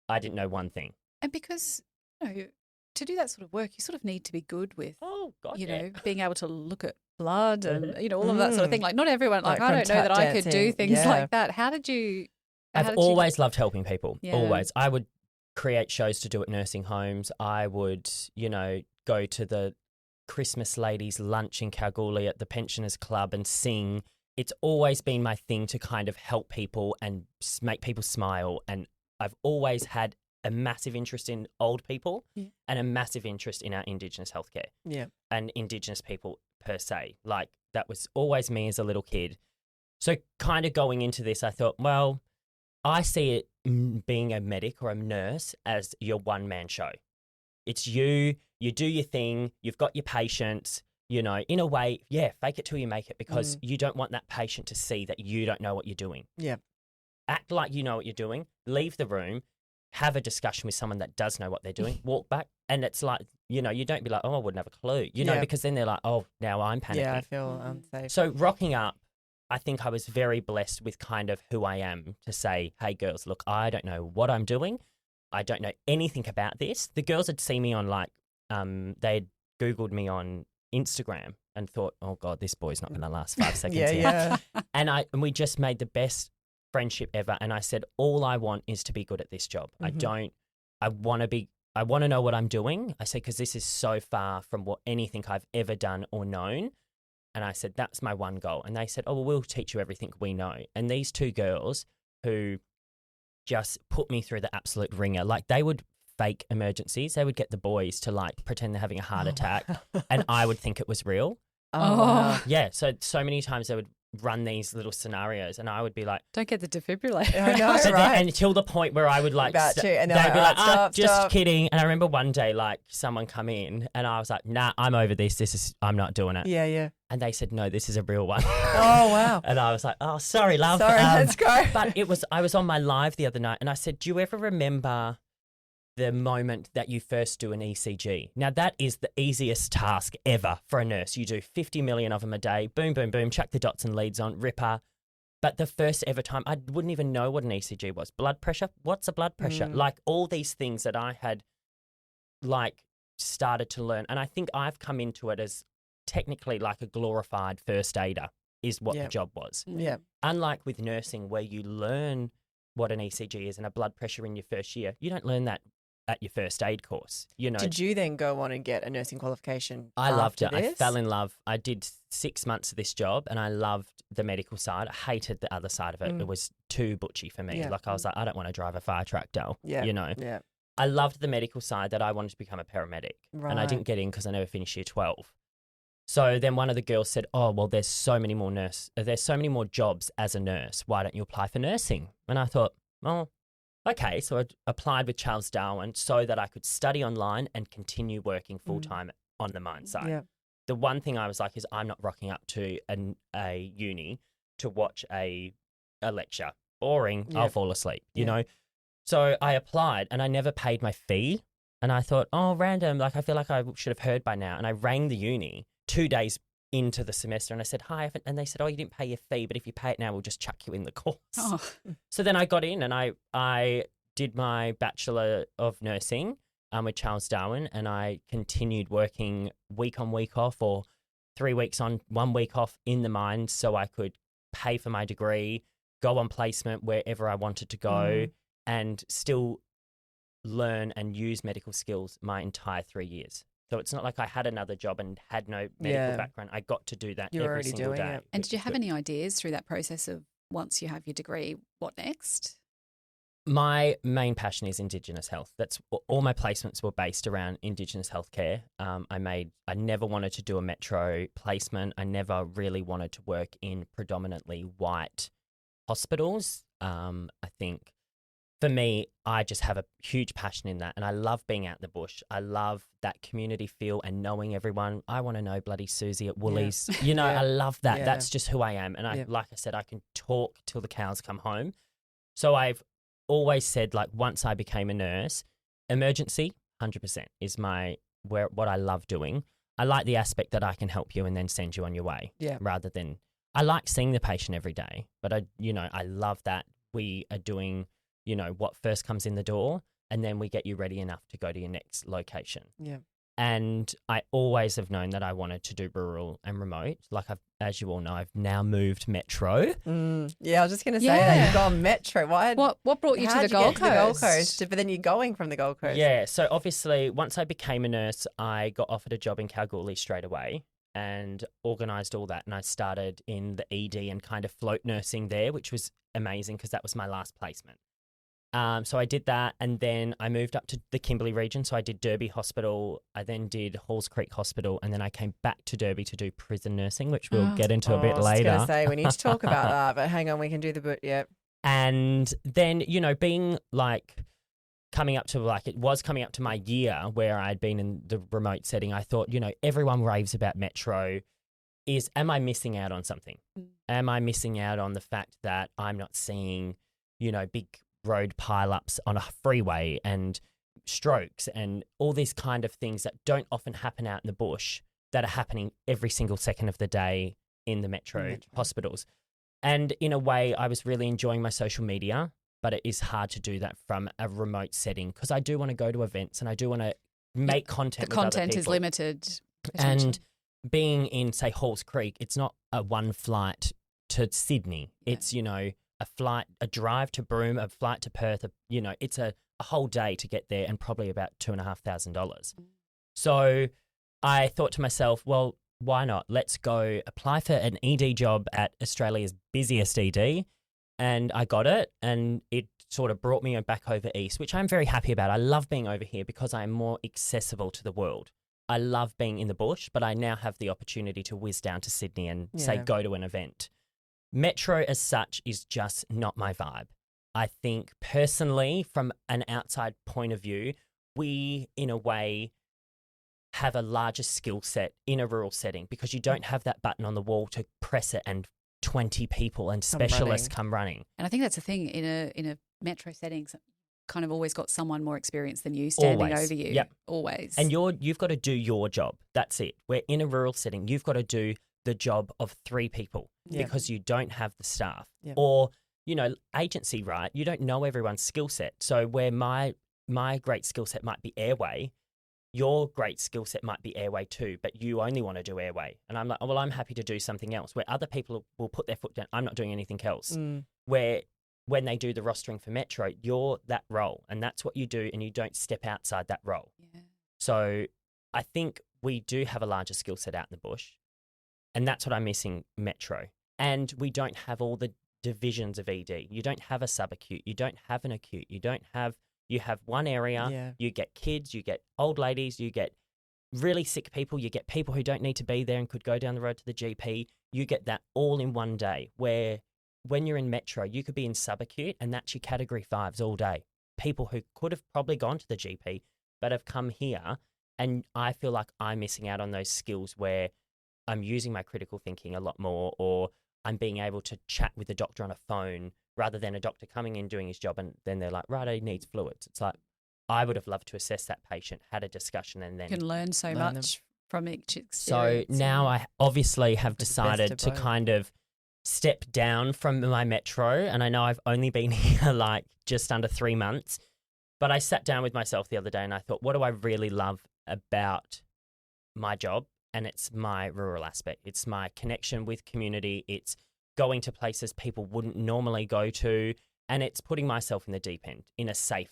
Speaker 3: I didn't know one thing.
Speaker 1: And because, you know, to do that sort of work, you sort of need to be good with, you know, being able to look at blood and, you know, all of that sort of thing. Like, not everyone, like I don't know that I could do things like that. How did you?
Speaker 3: I've always loved helping people. Yeah. Always. I would create shows to do at nursing homes. I would, you know, go to the Christmas ladies' lunch in Kalgoorlie at the Pensioners Club and sing. It's always been my thing to kind of help people and make people smile. And I've always had a massive interest in old people and a massive interest in our Indigenous healthcare and Indigenous people per se. Like, that was always me as a little kid. So kind of going into this, I thought, well, I see it being a medic or a nurse as your one-man show. It's you do your thing, you've got your patients, you know, in a way, fake it till you make it, because you don't want that patient to see that you don't know what you're doing. Yeah. Act like you know what you're doing, leave the room, have a discussion with someone that does know what they're doing, walk back, and it's like, you know, you don't be like, oh, I wouldn't have a clue, you know, because then they're like, oh, now I'm panicking.
Speaker 2: Yeah, I feel unsafe.
Speaker 3: So rocking up, I think I was very blessed with kind of who I am to say, hey, girls, look, I don't know what I'm doing. I don't know anything about this. The girls had seen me on like, they'd Googled me on Instagram and thought, oh, God, this boy's not going to last 5 seconds here. And we just made the best friendship ever. And I said, all I want is to be good at this job. I want to know what I'm doing. I said, because this is so far from what anything I've ever done or known. And I said, that's my one goal. And they said, oh, well, we'll teach you everything we know. And these two girls who just put me through the absolute ringer, like they would fake emergencies. They would get the boys to like pretend they're having a heart attack and I would think it was real.
Speaker 2: Wow.
Speaker 3: Yeah. So many times they would run these little scenarios and I would be like,
Speaker 1: don't get the defibrillator.
Speaker 2: I know,
Speaker 3: so
Speaker 2: right?
Speaker 3: And until the point where I would like,
Speaker 2: and
Speaker 3: they'd be like, stop, just kidding. And I remember one day like someone come in and I was like, nah, I'm over this. I'm not doing it.
Speaker 2: Yeah.
Speaker 3: And they said, no, this is a real one.
Speaker 2: Oh, wow.
Speaker 3: And I was like, oh, sorry, love.
Speaker 2: Sorry, let's go.
Speaker 3: But I was on my live the other night and I said, do you ever remember the moment that you first do an ECG? Now, that is the easiest task ever for a nurse. You do 50 million of them a day. Boom, boom, boom. Chuck the dots and leads on. Ripper. But the first ever time, I wouldn't even know what an ECG was. Blood pressure? What's a blood pressure? Like all these things that I had like started to learn. And I think I've come into it as technically like a glorified first aider is what the job was.
Speaker 2: Yeah.
Speaker 3: Unlike with nursing where you learn what an ECG is and a blood pressure in your first year, you don't learn that at your first aid course, you know.
Speaker 2: Did you then go on and get a nursing qualification?
Speaker 3: I loved it.
Speaker 2: This?
Speaker 3: I fell in love. I did 6 months of this job and I loved the medical side. I hated the other side of it. It was too butchy for me.
Speaker 2: Yeah.
Speaker 3: Like I was like, I don't want to drive a fire truck, Dale.
Speaker 2: Yeah.
Speaker 3: You know.
Speaker 2: Yeah.
Speaker 3: I loved the medical side that I wanted to become a paramedic.
Speaker 2: Right.
Speaker 3: And I didn't get in because I never finished year 12. So then one of the girls said, oh, well, there's so many more jobs as a nurse. Why don't you apply for nursing? And I thought, well, okay. So I applied with Charles Darwin so that I could study online and continue working full-time on the mine site.
Speaker 2: Yeah.
Speaker 3: The one thing I was like is I'm not rocking up to a uni to watch a lecture. Boring. I'll fall asleep, you know. So I applied and I never paid my fee. And I thought, oh, random. Like, I feel like I should have heard by now. And I rang the uni 2 days into the semester and I said, hi. And they said, oh, you didn't pay your fee, but if you pay it now, we'll just chuck you in the course.
Speaker 1: Oh,
Speaker 3: So then I got in and I did my Bachelor of Nursing with Charles Darwin, and I continued working week on, week off, or 3 weeks on, 1 week off in the mines, so I could pay for my degree, go on placement wherever I wanted to go, and still learn and use medical skills my entire 3 years. So it's not like I had another job and had no medical background. I got to do that
Speaker 2: You're
Speaker 3: every
Speaker 2: already
Speaker 3: single
Speaker 2: doing
Speaker 3: day.
Speaker 2: it.
Speaker 1: and did you have any ideas through that process of once you have your degree, what next?
Speaker 3: My main passion is Indigenous health. That's all my placements were based around Indigenous healthcare. I never wanted to do a metro placement. I never really wanted to work in predominantly white hospitals. I think for me, I just have a huge passion in that, and I love being out in the bush. I love that community feel and knowing everyone. I want to know bloody Susie at Woolies. You know, I love that.
Speaker 2: Yeah.
Speaker 3: That's just who I am. And like I said, I can talk till the cows come home. So I've always said, like, once I became a nurse, emergency 100% is what I love doing. I like the aspect that I can help you and then send you on your way. Rather than, I like seeing the patient every day, but I love that we are doing, what first comes in the door, and then we get you ready enough to go to your next location. And I always have known that I wanted to do rural and remote. Like, as you all know, I've now moved metro.
Speaker 2: Yeah, I was just going to say that. You've gone metro.
Speaker 1: What brought you to the Gold Coast?
Speaker 2: The Gold Coast? But then you're going from the Gold Coast.
Speaker 3: Yeah, so obviously once I became a nurse, I got offered a job in Kalgoorlie straight away and organised all that. And I started in the ED and kind of float nursing there, which was amazing because that was my last placement. So I did that, and then I moved up to the Kimberley region. So I did Derby Hospital. I then did Halls Creek Hospital, and then I came back to Derby to do prison nursing, which we'll get into a bit later.
Speaker 2: I was going to say, we need to talk about that, but hang on, we can do the boot,
Speaker 3: And then, being like coming up to my year where I'd been in the remote setting, I thought, everyone raves about metro. Am I missing out on something? Am I missing out on the fact that I'm not seeing, big road pileups on a freeway and strokes and all these kind of things that don't often happen out in the bush that are happening every single second of the day in the metro hospitals? And in a way, I was really enjoying my social media, but it is hard to do that from a remote setting because I do want to go to events and I do want to make content with other people. The content
Speaker 1: is limited.
Speaker 3: And being in, say, Halls Creek, it's not a one flight to Sydney. It's, a drive to Broome, a flight to Perth, it's a whole day to get there and probably about $2,500. So I thought to myself, well, why not? Let's go apply for an ED job at Australia's busiest ED. And I got it, and it sort of brought me back over east, which I'm very happy about. I love being over here because I'm more accessible to the world. I love being in the bush, but I now have the opportunity to whiz down to Sydney and say go to an event. Metro as such is just not my vibe. I think personally, from an outside point of view, we, in a way, have a larger skill set in a rural setting because you don't have that button on the wall to press it and 20 people and specialists come running.
Speaker 1: And I think that's the thing in a metro setting. Kind of always got someone more experienced than you standing over you.
Speaker 3: Yep.
Speaker 1: Always.
Speaker 3: And you've got to do your job. That's it. We're in a rural setting. You've got to do the job of 3 people because you don't have the staff. Or, agency, right? You don't know everyone's skill set. So where my great skill set might be airway, your great skill set might be airway too, but you only want to do airway. And I'm like, oh, well, I'm happy to do something else. Where other people will put their foot down, I'm not doing anything else. Where when they do the rostering for Metro, you're that role and that's what you do and you don't step outside that role. So I think we do have a larger skill set out in the bush. And that's what I'm missing Metro. And we don't have all the divisions of ED. You don't have a subacute. You don't have an acute. You have one area. You get kids, you get old ladies, you get really sick people, you get people who don't need to be there and could go down the road to the GP. You get that all in one day where when you're in Metro, you could be in subacute and that's your category 5s all day. People who could have probably gone to the GP but have come here, and I feel like I'm missing out on those skills where I'm using my critical thinking a lot more, or I'm being able to chat with the doctor on a phone rather than a doctor coming in, doing his job, and then they're like, right, he needs fluids. It's like, I would have loved to assess that patient, had a discussion, and then
Speaker 1: You can learn so
Speaker 2: Learn
Speaker 1: much from each
Speaker 3: so
Speaker 1: experience.
Speaker 3: now I obviously have
Speaker 2: the best
Speaker 3: decided
Speaker 2: of
Speaker 3: to
Speaker 2: both.
Speaker 3: kind of step down from my metro. And I know I've only been here like just under 3 months, but I sat down with myself the other day and I thought, what do I really love about my job? And it's my rural aspect. It's my connection with community. It's going to places people wouldn't normally go to. And it's putting myself in the deep end in a safe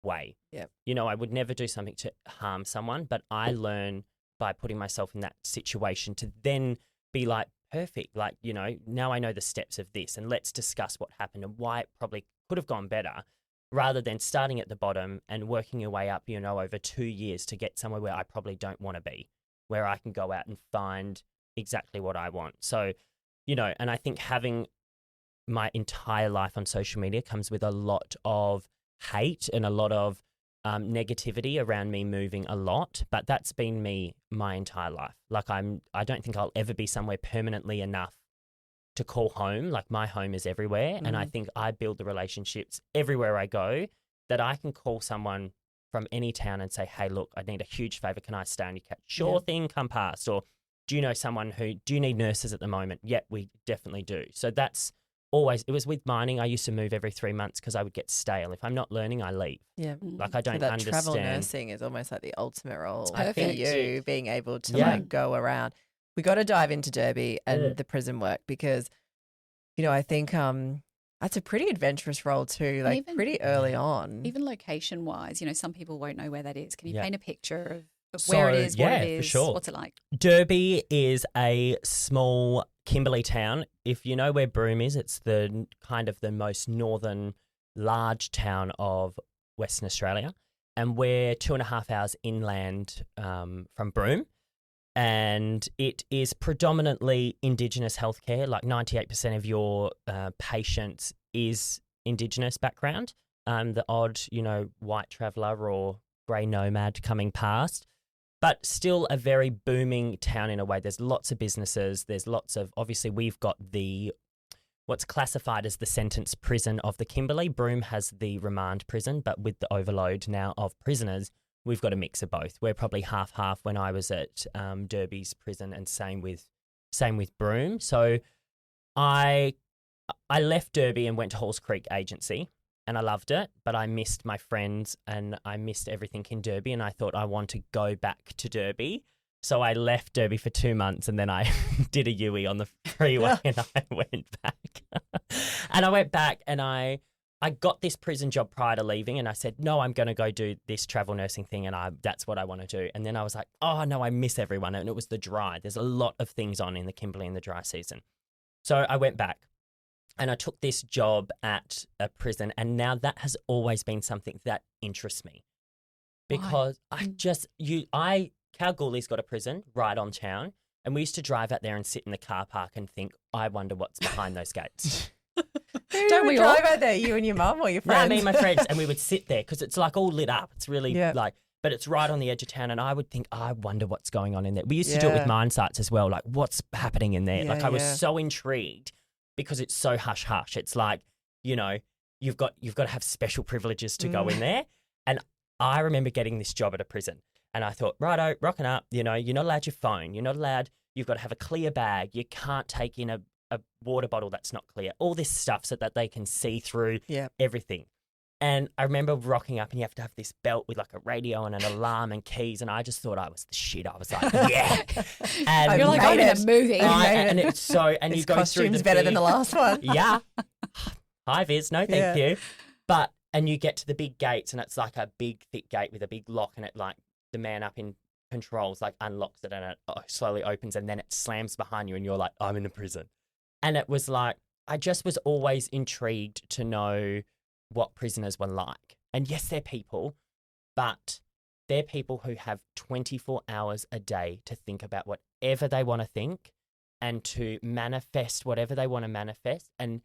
Speaker 3: way.
Speaker 2: Yep.
Speaker 3: You know, I would never do something to harm someone, but I learn by putting myself in that situation to then be like, perfect. Like, you know, now I know the steps of this and let's discuss what happened and why it probably could have gone better, rather than starting at the bottom and working your way up, you know, over 2 years to get somewhere where I probably don't want to be, where I can go out and find exactly what I want. So, you know, and I think having my entire life on social media comes with a lot of hate and a lot of negativity around me moving a lot, but that's been me my entire life. Like I don't think I'll ever be somewhere permanently enough to call home. Like my home is everywhere, and I think I build the relationships everywhere I go that I can call someone from any town and say, hey, look, I need a huge favor. Can I stay on your couch? Sure thing, come past. Or do you know someone do you need nurses at the moment? Yep, we definitely do. So that's always, it was with mining. I used to move every 3 months because I would get stale. If I'm not learning, I leave.
Speaker 2: Yeah.
Speaker 3: Like I
Speaker 2: So
Speaker 3: don't
Speaker 2: that
Speaker 3: understand.
Speaker 2: travel nursing is almost like the ultimate role
Speaker 3: I
Speaker 2: for
Speaker 3: think
Speaker 2: you, being able to
Speaker 3: Yeah.
Speaker 2: like go around. We got to dive into Derby and
Speaker 3: Yeah.
Speaker 2: the prison work because, you know, I think that's a pretty adventurous role too, like
Speaker 1: even-
Speaker 2: pretty early on.
Speaker 1: Even location wise, you know, some people won't know where that is. Can you
Speaker 3: Yeah.
Speaker 1: paint a picture of where it
Speaker 3: So,
Speaker 1: is, what
Speaker 3: yeah,
Speaker 1: it
Speaker 3: for
Speaker 1: is,
Speaker 3: sure.
Speaker 1: what's it like?
Speaker 3: Derby is a small Kimberley town. If you know where Broome is, it's the kind of the most northern large town of Western Australia. And we're 2.5 hours inland from Broome. And it is predominantly Indigenous healthcare. Like 98% of your patients is Indigenous background. The odd, you know, white traveller or grey nomad coming past. But still a very booming town in a way. There's lots of businesses. There's lots of, obviously we've got what's classified as the sentence prison of the Kimberley. Broome has the remand prison, but with the overload now of prisoners, we've got a mix of both. We're probably half-half when I was at Derby's prison, and same with Broome. So I left Derby and went to Halls Creek Agency. And I loved it, but I missed my friends and I missed everything in Derby, and I thought I want to go back to Derby. So I left Derby for 2 months and then I did a UE on the freeway and I went back. And I went back and I got this prison job prior to leaving, and I said, no, I'm going to go do this travel nursing thing, and that's what I want to do. And then I was like, oh, no, I miss everyone. And it was the dry. There's a lot of things on in the Kimberley in the dry season. So I went back. And I took this job at a prison, and now that has always been something that interests me, because Kalgoorlie's got a prison right on town, and we used to drive out there and sit in the car park and think, I wonder what's behind those gates.
Speaker 2: Don't we drive out there, you and your mum or your
Speaker 3: No,
Speaker 2: friends?
Speaker 3: me and my friends, and we would sit there because it's like all lit up. It's really
Speaker 2: Yeah.
Speaker 3: but it's right on the edge of town, and I would think, I wonder what's going on in there. We used to do it with mine sites as well, like what's happening in there.
Speaker 2: Yeah,
Speaker 3: Like I was
Speaker 2: yeah.
Speaker 3: so intrigued. Because it's so hush hush. It's like, you know, you've got to have special privileges to go in there. And I remember getting this job at a prison, and I thought, righto, rocking up, you know, you're not allowed your phone. You're not allowed, you've got to have a clear bag. You can't take in a water bottle that's not clear. All this stuff so that they can see through everything. And I remember rocking up, and you have to have this belt with like a radio and an alarm and keys. And I just thought I was the shit. I was like, yeah. And
Speaker 1: You're like, I'm in a movie.
Speaker 3: and it's so, and
Speaker 2: This
Speaker 3: you go through
Speaker 2: costume's
Speaker 3: the
Speaker 2: better
Speaker 3: big,
Speaker 2: than the last one.
Speaker 3: yeah. Hi, Viz. No, thank
Speaker 2: Yeah.
Speaker 3: you. And you get to the big gates, and it's like a big, thick gate with a big lock, and it like the man up in controls like unlocks it, and it slowly opens, and then it slams behind you, and you're like, I'm in a prison. And it was like, I just was always intrigued to know what prisoners were like. And yes, they're people, but they're people who have 24 hours a day to think about whatever they want to think and to manifest whatever they want to manifest. And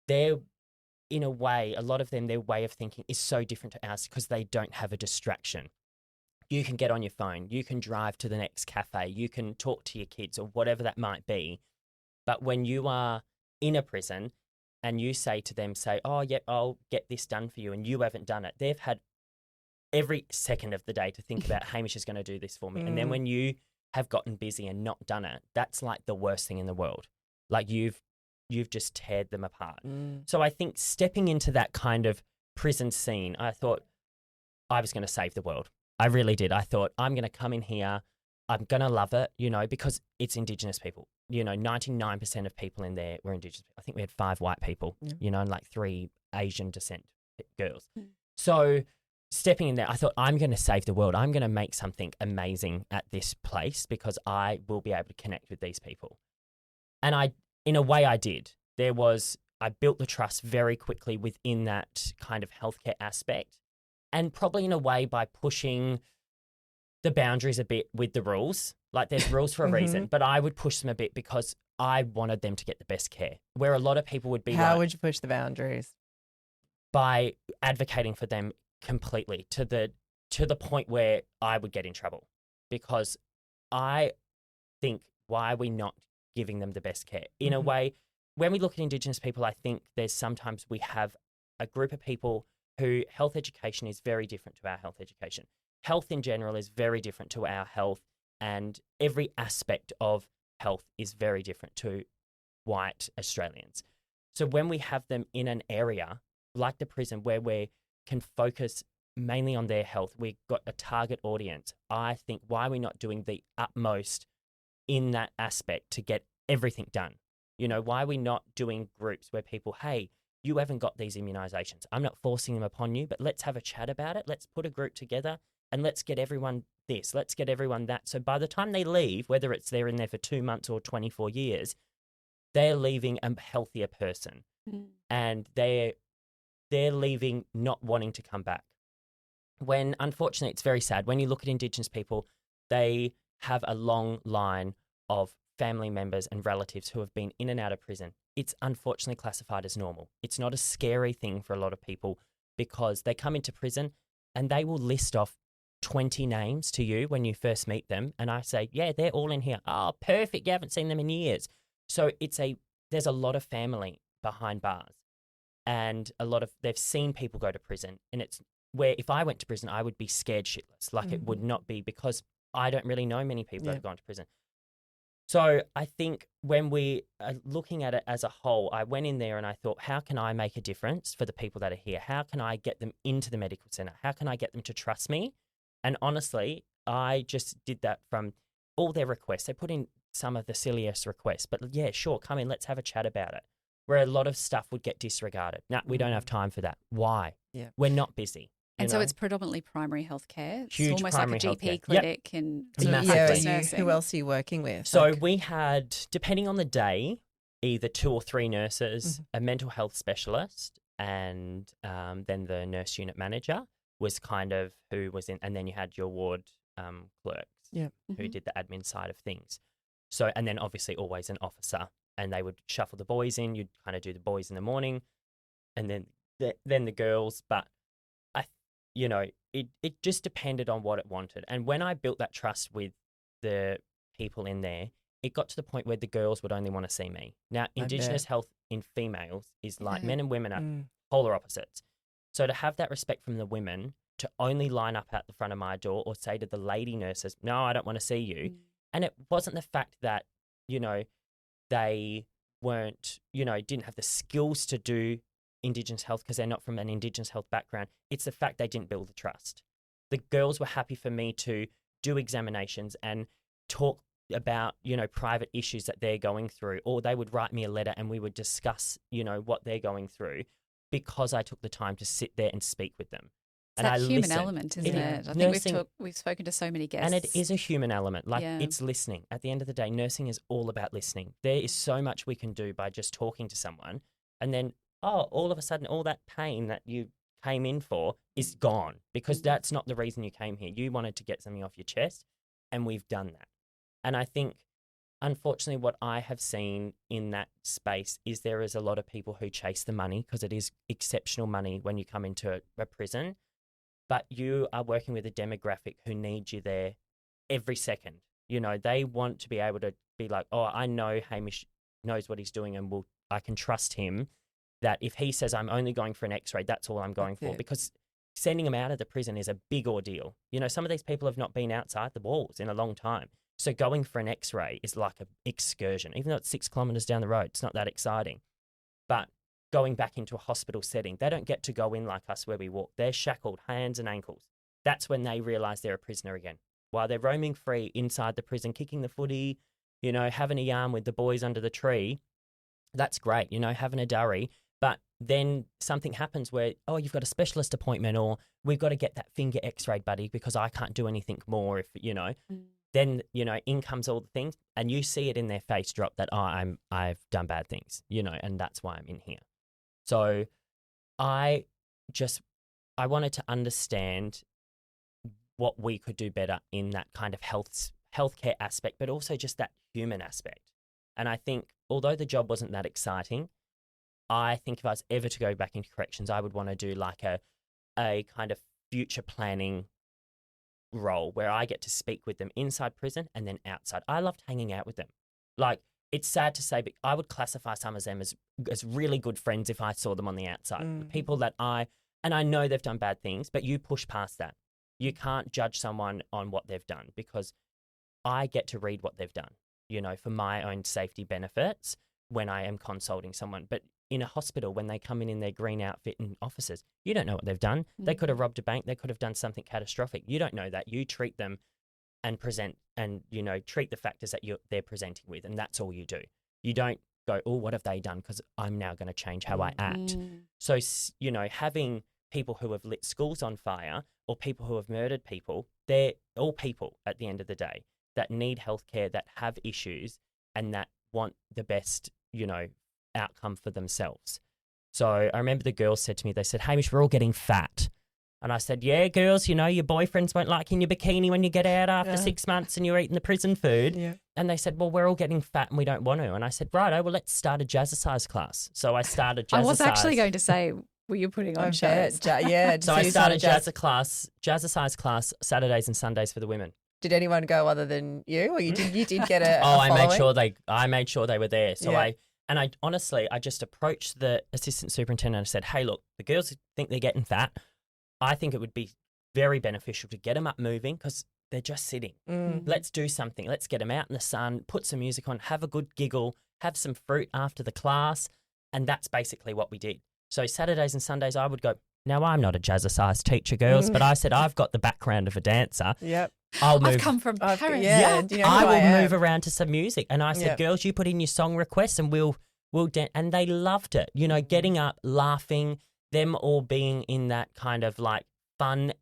Speaker 3: they're, in a way, a lot of them, their way of thinking is so different to ours because they don't have a distraction. You can get on your phone, you can drive to the next cafe, you can talk to your kids or whatever that might be. But when you are in a prison, and you say to them, oh, yeah, I'll get this done for you, and you haven't done it, they've had every second of the day to think about Hamish is going to do this for me. And then when you have gotten busy and not done it, that's like the worst thing in the world. Like you've just teared them apart. So I think stepping into that kind of prison scene, I thought I was going to save the world. I really did. I thought I'm going to come in here. I'm going to love it, because it's Indigenous people. 99% of people in there were Indigenous. I think we had 5 white people, and like 3 Asian descent girls. So stepping in there, I thought I'm going to save the world. I'm going to make something amazing at this place because I will be able to connect with these people. And in a way I did. I built the trust very quickly within that kind of healthcare aspect, and probably in a way by pushing the boundaries a bit with the rules. Like there's rules for a reason, but I would push them a bit because I wanted them to get the best care. Where a lot of people would be
Speaker 2: How would you push the boundaries?
Speaker 3: By advocating for them completely to the point where I would get in trouble, because I think, why are we not giving them the best care? In a way, when we look at Indigenous people, I think there's sometimes we have a group of people who health education is very different to our health education. Health in general is very different to our health, and every aspect of health is very different to white Australians. So when we have them in an area like the prison where we can focus mainly on their health, we've got a target audience. I think, why are we not doing the utmost in that aspect to get everything done? Why are we not doing groups where people, hey, you haven't got these immunisations. I'm not forcing them upon you, but let's have a chat about it. Let's put a group together and let's get everyone this, let's get everyone that. So by the time they leave, whether it's they're in there for 2 months or 24 years, they're leaving a healthier person, and they're leaving not wanting to come back. When, unfortunately, it's very sad. When you look at Indigenous people, they have a long line of family members and relatives who have been in and out of prison. It's unfortunately classified as normal. It's not a scary thing for a lot of people, because they come into prison and they will list off 20 names to you when you first meet them. And I say, yeah, they're all in here. Oh, perfect. You haven't seen them in years. So there's a lot of family behind bars, and they've seen people go to prison. And it's where if I went to prison, I would be scared shitless. Like it would not be, because I don't really know many people that have gone to prison. So I think when we are looking at it as a whole, I went in there and I thought, how can I make a difference for the people that are here? How can I get them into the medical centre? How can I get them to trust me? And honestly, I just did that from all their requests. They put in some of the silliest requests, but yeah, sure, come in, let's have a chat about it. Where a lot of stuff would get disregarded. No, we don't have time for that. Why? Yeah. We're not busy.
Speaker 1: And so it's predominantly primary health care. It's
Speaker 3: Huge
Speaker 1: almost like a
Speaker 3: primary
Speaker 1: GP clinic and
Speaker 3: Massively.
Speaker 1: nursing.
Speaker 2: Who else are you working with?
Speaker 3: So we had, depending on the day, either 2 or 3 nurses, a mental health specialist, and then the nurse unit manager was kind of who was in, and then you had your ward clerks who did the admin side of things. So, and then obviously always an officer, and they would shuffle the boys in. You'd kind of do the boys in the morning, and then the girls. But it just depended on what it wanted. And when I built that trust with the people in there, it got to the point where the girls would only want to see me. Now, Indigenous health in females is like men and women are polar opposites. So to have that respect from the women to only line up at the front of my door or say to the lady nurses, no, I don't want to see you. And it wasn't the fact that, they weren't, didn't have the skills to do Indigenous health because they're not from an Indigenous health background. It's the fact they didn't build the trust. The girls were happy for me to do examinations and talk about, private issues that they're going through, or they would write me a letter and we would discuss, what they're going through, because I took the time to sit there and speak with them.
Speaker 1: It's that human element, isn't it? I think we've spoken to so many guests.
Speaker 3: And it is a human element. It's listening. At the end of the day, nursing is all about listening. There is so much we can do by just talking to someone, and then, all of a sudden, all that pain that you came in for is gone, because that's not the reason you came here. You wanted to get something off your chest, and we've done that. And I think, unfortunately, what I have seen in that space is there is a lot of people who chase the money, because it is exceptional money when you come into a prison. But you are working with a demographic who need you there every second. They want to be able to be like, I know Hamish knows what he's doing and I can trust him that if he says I'm only going for an X-ray, that's all I'm going for, because sending them out of the prison is a big ordeal. You know, some of these people have not been outside the walls in a long time. So going for an X-ray is like an excursion. Even though it's 6 kilometres down the road, it's not that exciting. But going back into a hospital setting, they don't get to go in like us where we walk. They're shackled, hands and ankles. That's when they realise they're a prisoner again. While they're roaming free inside the prison, kicking the footy, you know, having a yarn with the boys under the tree, that's great, you know, having a durry. But then something happens where, oh, you've got a specialist appointment, or we've got to get that finger X-rayed, buddy, because I can't do anything more if, you know. Then, you know, in comes all the things, and you see it in their face drop that, oh, I've done bad things, you know, and that's why I'm in here. So I wanted to understand what we could do better in that kind of healthcare aspect, but also just that human aspect. And I think, although the job wasn't that exciting, I think if I was ever to go back into corrections, I would want to do like a kind of future planning role where I get to speak with them inside prison and then outside. I loved hanging out with them. Like, it's sad to say, but I would classify some of them as really good friends if I saw them on the outside. The people that and I know they've done bad things, but you push past that. You can't judge someone on what they've done, because I get to read what they've done, you know, for my own safety benefits when I am consulting someone. But in a hospital, when they come in their green outfit and officers, you don't know what they've done. They could have robbed a bank. They could have done something catastrophic. You don't know that. You treat them and present and, you know, treat the factors that they're presenting with, and that's all you do. You don't go, oh, what have they done? Because I'm now going to change how I act. So, you know, having people who have lit schools on fire or people who have murdered people, they're all people at the end of the day that need healthcare, that have issues, and that want the best, you know, outcome for themselves. So I remember the girls said to me, they said, Hamish, we're all getting fat. And I said, yeah, girls, you know, your boyfriends won't like you in your bikini when you get out after 6 months and you're eating the prison food. Yeah. And they said, well, we're all getting fat and we don't want to. And I said, righto, well, let's start a jazzercise class. So I started jazzercise. I
Speaker 1: was actually going to say, were you putting on shows?
Speaker 2: Yeah.
Speaker 3: So I started jazzercise class Saturdays and Sundays for the women.
Speaker 2: Did anyone go other than you, or you did get a?
Speaker 3: I made sure they were there. So I honestly just approached the assistant superintendent and I said, hey, look, the girls think they're getting fat. I think it would be very beneficial to get them up moving because they're just sitting. Let's do something. Let's get them out in the sun, put some music on, have a good giggle, have some fruit after the class. And that's basically what we did. So Saturdays and Sundays I would go, now I'm not a jazzercise teacher, girls, but I said I've got the background of a dancer.
Speaker 2: Yep.
Speaker 1: I've come from Paris.
Speaker 3: I will move around to some music. And I said, girls, you put in your song requests and we'll dance. And they loved it. You know, getting up, laughing, them all being in that kind of like fun.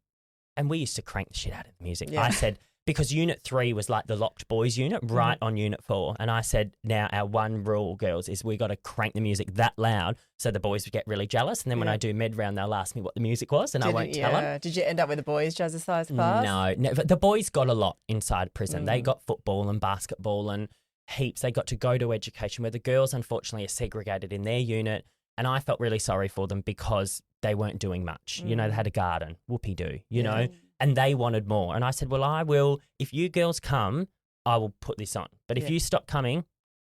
Speaker 3: And we used to crank the shit out of the music. Yeah. I said, because Unit 3 was like the locked boys unit right on Unit 4. And I said, now our one rule, girls, is we got to crank the music that loud so the boys would get really jealous. And then when I do med round, they'll ask me what the music was and I won't tell them.
Speaker 2: Did you end up with the boys jazzercise class?
Speaker 3: No. The boys got a lot inside prison. They got football and basketball and heaps. They got to go to education, where the girls, unfortunately, are segregated in their unit. And I felt really sorry for them because they weren't doing much. You know, they had a garden, whoopee-doo, you know. And they wanted more. And I said, well, I will, if you girls come, I will put this on. But if you stop coming,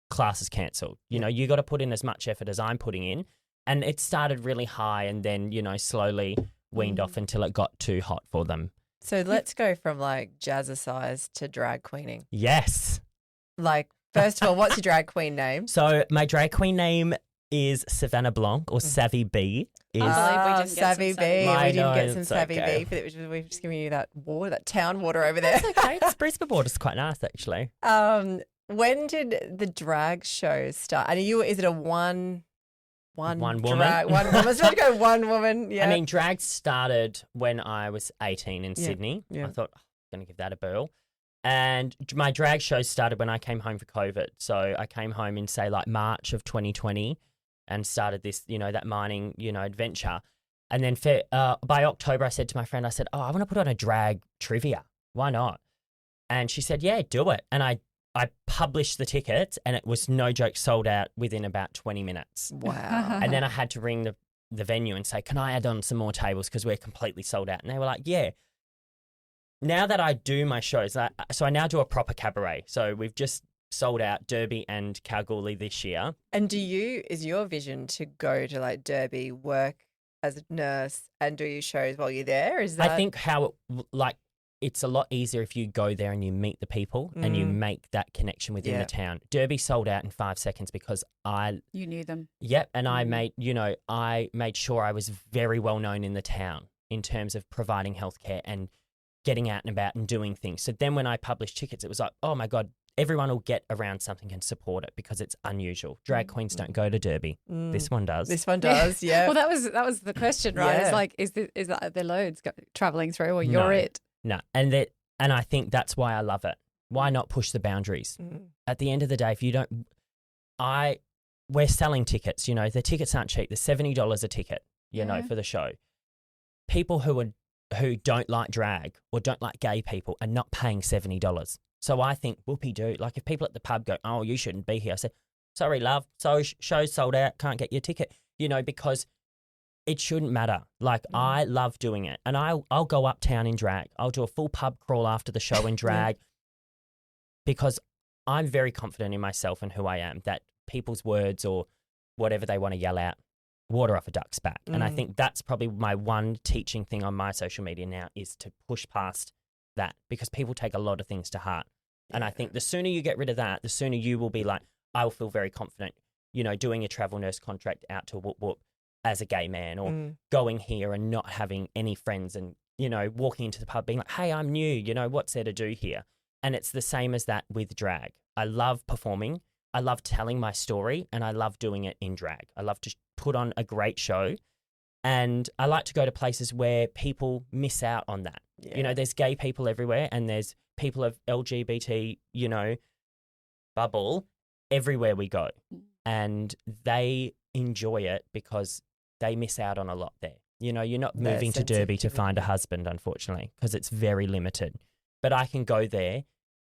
Speaker 3: class is cancelled. You know, you got to put in as much effort as I'm putting in. And it started really high and then, you know, slowly weaned off until it got too hot for them.
Speaker 2: So let's go from like jazzercise to drag queening.
Speaker 3: Yes.
Speaker 2: Like, first of all, what's your drag queen name?
Speaker 3: So my drag queen name is Savannah Blanc or Savvy B.
Speaker 1: I believe we didn't
Speaker 2: Savvy
Speaker 1: get
Speaker 2: B.
Speaker 1: some
Speaker 2: We didn't get some Savvy B for that. We've just given you that water, that town water over there.
Speaker 3: That's okay. It's Brisbane water's quite nice, actually.
Speaker 2: When did the drag shows start? And is it a one woman? One woman. I was about to go one woman. Yeah.
Speaker 3: I mean, drag started when I was 18 in Sydney. I thought, I'm going to give that a whirl. And my drag show started when I came home for COVID. So I came home in, say, like March of 2020 and started this, you know, that mining, you know, adventure. And then by October, I said to my friend, I said, I want to put on a drag trivia. Why not? And she said, yeah, do it. And I published the tickets and it was, no joke, sold out within about 20 minutes.
Speaker 2: Wow.
Speaker 3: And then I had to ring the venue and say, can I add on some more tables because we're completely sold out? And they were like, yeah. Now that I do my shows, so I now do a proper cabaret. So we've just sold out Derby and Kalgoorlie this year.
Speaker 2: And is your vision to go to like Derby, work as a nurse and do your shows while you're there? Is that?
Speaker 3: I think it's a lot easier if you go there and you meet the people and you make that connection within the town. Derby sold out in 5 seconds because
Speaker 1: You knew them.
Speaker 3: Yep, and I made sure I was very well known in the town in terms of providing healthcare and getting out and about and doing things. So then when I published tickets, it was like, oh my God, everyone will get around something and support it because it's unusual. Drag queens don't go to Derby. This one does.
Speaker 2: This one does, yeah.
Speaker 1: Well, that was the question, right?
Speaker 2: Yeah.
Speaker 1: It's like, is that there loads travelling through, or you're it?
Speaker 3: No, and I think that's why I love it. Why not push the boundaries? At the end of the day, if you don't, we're selling tickets. The tickets aren't cheap. They're $70 a ticket. For the show. People who don't like drag or don't like gay people are not paying $70. So I think whoopee-doo. Like if people at the pub go, oh, you shouldn't be here. I say, sorry, love. So show's sold out. Can't get your ticket. Because it shouldn't matter. Like I love doing it. And I'll go uptown in drag. I'll do a full pub crawl after the show in drag because I'm very confident in myself and who I am, that people's words or whatever they want to yell out, water off a duck's back. And I think that's probably my one teaching thing on my social media now is to push past that because people take a lot of things to heart. And I think the sooner you get rid of that, the sooner you will be like, I will feel very confident, doing a travel nurse contract out to Whoop Whoop as a gay man or going here and not having any friends and, walking into the pub being like, hey, I'm new, what's there to do here? And it's the same as that with drag. I love performing. I love telling my story and I love doing it in drag. I love to put on a great show and I like to go to places where people miss out on that. Yeah. There's gay people everywhere and there's people of LGBT, bubble everywhere we go. And they enjoy it because they miss out on a lot there. You're not moving to Derby to find a husband, unfortunately, because it's very limited. But I can go there,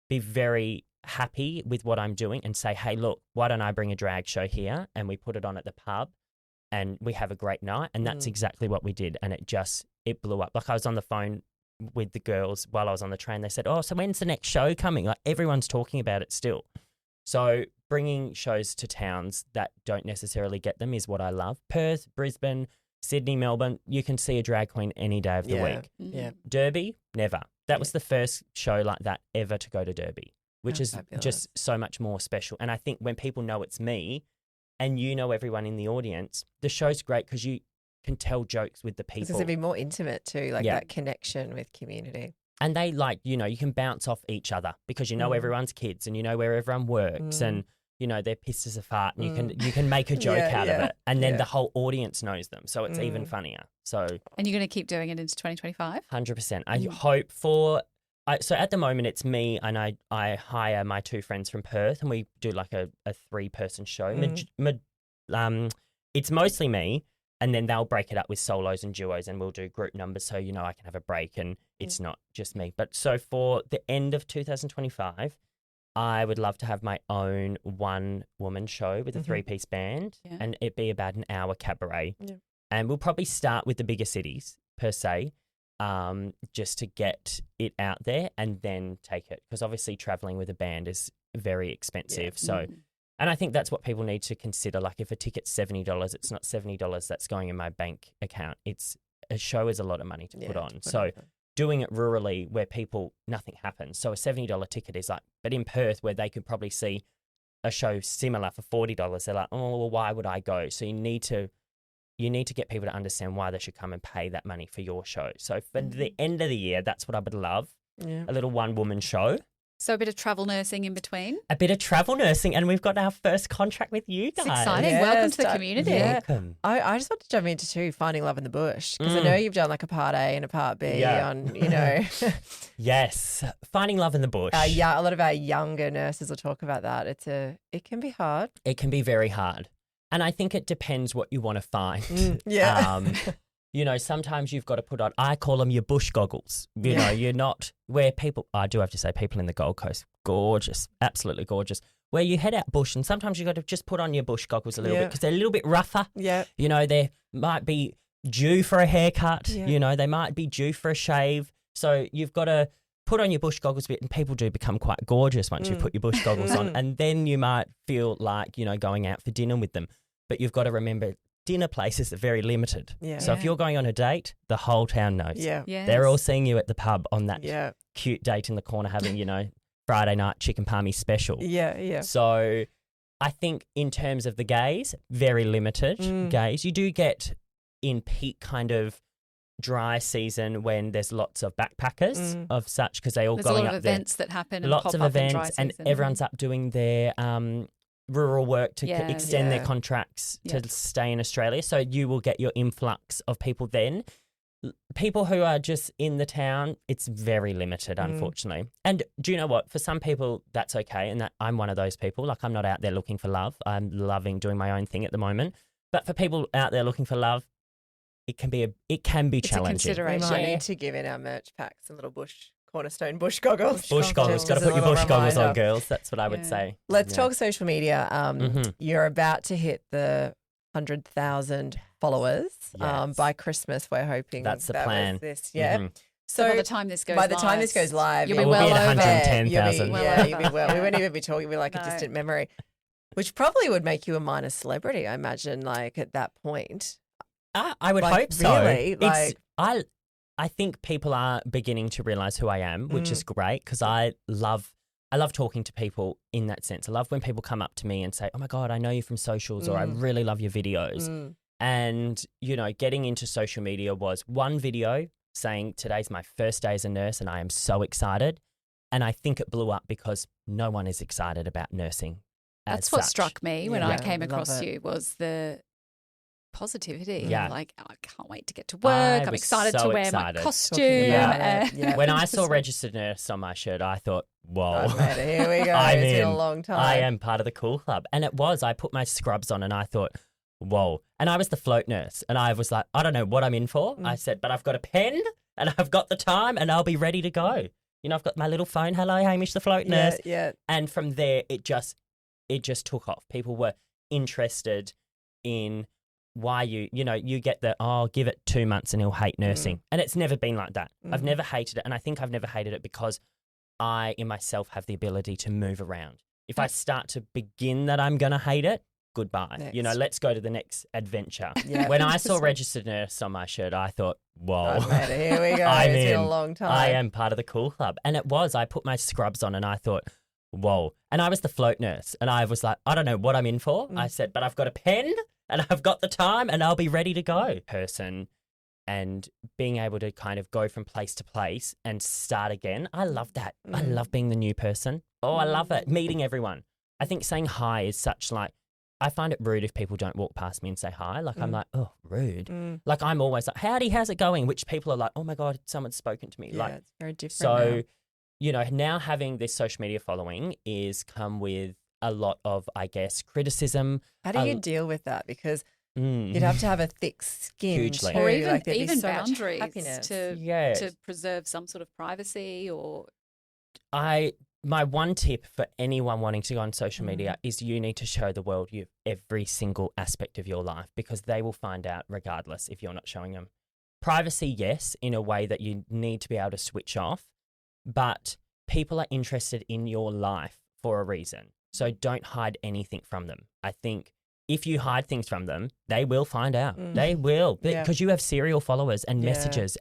Speaker 3: be very happy with what I'm doing and say, hey, look, why don't I bring a drag show here and we put it on at the pub and we have a great night. And that's exactly what we did. And it blew up. Like I was on the phone with the girls while I was on the train. They said, oh, so when's the next show coming? Like everyone's talking about it still. So bringing shows to towns that don't necessarily get them is what I love. Perth, Brisbane, Sydney, Melbourne, you can see a drag queen any day of the week.
Speaker 2: Yeah.
Speaker 3: Derby, never. That was the first show like that ever to go to Derby, which is
Speaker 2: fabulous.
Speaker 3: Just so much more special. And I think when people know it's me and everyone in the audience, the show's great because you can tell jokes with the people.
Speaker 2: It's going to be more intimate too, like that connection with community.
Speaker 3: And they you can bounce off each other because everyone's kids and where everyone works and, they're pissed as a fart and you can make a joke out of it. And then the whole audience knows them. So it's even funnier. So.
Speaker 1: And you're going to keep doing it into 2025?
Speaker 3: 100%. I hope so at the moment it's me and I hire my two friends from Perth and we do like a 3-person show. It's mostly me. And then they'll break it up with solos and duos and we'll do group numbers so, I can have a break and it's not just me. But so for the end of 2025, I would love to have my own one-woman show with a 3-piece band and it be about an hour cabaret. Yeah. And we'll probably start with the bigger cities per se, just to get it out there and then take it. Because obviously traveling with a band is very expensive. So... And I think that's what people need to consider. Like if a ticket's $70, it's not $70 that's going in my bank account. A show is a lot of money to put on. So doing it rurally where nothing happens. So a $70 ticket is like, but in Perth where they could probably see a show similar for $40, they're like, oh, well, why would I go? So you need to get people to understand why they should come and pay that money for your show. So for the end of the year, that's what I would love. Yeah. A little one-woman show.
Speaker 1: So a bit of travel nursing in between?
Speaker 3: A bit of travel nursing, and we've got our first contract with you guys.
Speaker 1: It's exciting. Welcome to the community.
Speaker 3: Welcome.
Speaker 2: I just want to jump into finding love in the bush because I know you've done like a part A and a part B on,
Speaker 3: Yes, finding love in the bush.
Speaker 2: A lot of our younger nurses will talk about that. It can be hard.
Speaker 3: It can be very hard. And I think it depends what you want to find. Sometimes you've got to put on, I call them your bush goggles. You're not where people, I do have to say, people in the Gold Coast, gorgeous, absolutely gorgeous. Where you head out bush and sometimes you've got to just put on your bush goggles a little bit because they're a little bit rougher.
Speaker 2: Yeah.
Speaker 3: They might be due for a haircut. Yeah. They might be due for a shave. So you've got to put on your bush goggles a bit, and people do become quite gorgeous once you've put your bush goggles on, and then you might feel like, going out for dinner with them. But you've got to remember, dinner places are very limited.
Speaker 2: Yeah.
Speaker 3: So if you're going on a date, the whole town knows.
Speaker 2: Yeah.
Speaker 1: Yes.
Speaker 3: They're all seeing you at the pub on that
Speaker 2: Yeah.
Speaker 3: cute date in the corner having, Friday night chicken palmy special.
Speaker 2: Yeah. Yeah.
Speaker 3: So I think in terms of the gays, very limited gays. You do get in peak kind of dry season when there's lots of backpackers of such, because they all
Speaker 1: There's
Speaker 3: going
Speaker 1: a lot
Speaker 3: up
Speaker 1: of
Speaker 3: there.
Speaker 1: events that happen and
Speaker 3: Lots
Speaker 1: pop
Speaker 3: of
Speaker 1: up in dry
Speaker 3: events, and
Speaker 1: season.
Speaker 3: everyone's up doing their rural work to
Speaker 1: Yeah.
Speaker 3: extend their
Speaker 2: Yeah.
Speaker 3: contracts
Speaker 1: Yeah.
Speaker 3: to stay in Australia. So you will get your influx of people then. People who are just in the town, it's very limited, unfortunately. And do you know what? For some people, that's okay. And that I'm one of those people. Like, I'm not out there looking for love. I'm loving doing my own thing at the moment. But for people out there looking for love, it can be
Speaker 1: It's a
Speaker 3: challenging.
Speaker 2: We
Speaker 1: consideration.
Speaker 2: might need to give in our merch packs some little cornerstone bush goggles.
Speaker 3: Bush goggles.
Speaker 2: Just
Speaker 3: Got to
Speaker 2: as a
Speaker 3: put your
Speaker 2: little
Speaker 3: bush goggles on,
Speaker 2: reminder.
Speaker 3: girls. That's what I would
Speaker 1: Yeah.
Speaker 3: say.
Speaker 2: Let's
Speaker 3: Yeah.
Speaker 2: talk social media.
Speaker 3: Mhm.
Speaker 2: You're about to hit the 100,000 followers
Speaker 3: Yes.
Speaker 2: by Christmas. We're hoping
Speaker 3: That's the
Speaker 2: that was
Speaker 3: plan.
Speaker 2: this, yeah.
Speaker 3: Mhm.
Speaker 1: So
Speaker 2: So
Speaker 1: by the time this goes
Speaker 2: by the time this goes live,
Speaker 1: you'll
Speaker 2: yeah,
Speaker 1: be
Speaker 3: we'll
Speaker 1: well
Speaker 3: be at
Speaker 1: over.
Speaker 3: 110,000.
Speaker 2: You'll be,
Speaker 1: Well
Speaker 2: yeah, you'll be
Speaker 1: over.
Speaker 2: well. We
Speaker 1: Yeah.
Speaker 2: won't even be talking. We're like a
Speaker 1: No.
Speaker 2: distant memory, which probably would make you a minor celebrity, I imagine, like at that point.
Speaker 3: I would
Speaker 2: Like,
Speaker 3: hope so.
Speaker 2: really? Like-
Speaker 3: I think people are beginning to realise who I am, which is great, because I love talking to people in that sense. I love when people come up to me and say, "Oh my God, I know you from socials," or "I really love your videos." And, getting into social media was one video saying, "Today's my first day as a nurse and I am so excited." And I think it blew up because no one is excited about nursing.
Speaker 1: That's what
Speaker 3: such.
Speaker 1: struck me when I
Speaker 2: Yeah.
Speaker 1: came
Speaker 2: Love
Speaker 1: across
Speaker 2: it.
Speaker 1: you was the positivity.
Speaker 3: Yeah.
Speaker 1: Like, I can't wait to get to
Speaker 3: I
Speaker 1: work. I'm
Speaker 3: was
Speaker 1: excited
Speaker 3: so
Speaker 1: to wear
Speaker 3: excited.
Speaker 1: my costume.
Speaker 2: Talking about
Speaker 3: Yeah.
Speaker 2: it, yeah.
Speaker 3: When I saw registered nurse on my shirt, I thought, whoa.
Speaker 2: Oh, man, here we go.
Speaker 3: I'm
Speaker 2: It's been a
Speaker 3: in.
Speaker 2: long time.
Speaker 3: I am part of the cool club. And it was. I put my scrubs on and I thought, whoa. And I was the float nurse. And I was like, I don't know what I'm in for. I said, but I've got a pen and I've got the time and I'll be ready to go. I've got my little phone. Hello, Hamish, the float nurse.
Speaker 2: Yeah.
Speaker 3: And from there, it just took off. People were interested in why you get the, give it 2 months and he'll hate nursing. And it's never been like that. I've never hated it. And I think I've never hated it because I in myself have the ability to move around. If I start to begin that I'm going to hate it, goodbye.
Speaker 2: Next.
Speaker 3: Let's go to the next adventure.
Speaker 2: Yeah.
Speaker 3: When I saw registered nurse on my shirt, I thought, whoa.
Speaker 2: Oh, man, here we go.
Speaker 3: I'm
Speaker 2: It's been a
Speaker 3: in.
Speaker 2: long time.
Speaker 3: I am part of the cool club. And it was. I put my scrubs on and I thought, whoa. And I was the float nurse. And I was like, I don't know what I'm in for. I said, but I've got a pen and I've got the time and I'll be ready to go. Person and being able to kind of go from place to place and start again. I love that. I love being the new person. Oh, I love it. Meeting everyone. I think saying hi is such like, I find it rude if people don't walk past me and say hi. Like, I'm like, oh, rude. Like, I'm always like, howdy, how's it going? Which people are like, oh my God, someone's spoken to me.
Speaker 2: Yeah,
Speaker 3: Like,
Speaker 2: it's very different
Speaker 3: so,
Speaker 2: now.
Speaker 3: now having this social media following is come with a lot of, I guess, criticism.
Speaker 2: How do you deal with that? Because
Speaker 3: Mm.
Speaker 2: you'd have to have a thick skin
Speaker 3: Hugely.
Speaker 2: too.
Speaker 1: Or even,
Speaker 2: like, there'd be
Speaker 1: even
Speaker 2: so much
Speaker 1: boundaries
Speaker 2: happiness.
Speaker 3: Yes.
Speaker 1: to preserve some sort of privacy or
Speaker 3: My one tip for anyone wanting to go on social media is you need to show the world you every single aspect of your life, because they will find out regardless if you're not showing them. Privacy, yes, in a way that you need to be able to switch off, but people are interested in your life for a reason. So don't hide anything from them. I think if you hide things from them, they will find out. They will,
Speaker 2: Yeah.
Speaker 3: because you have serial followers and
Speaker 2: Yeah.
Speaker 3: messages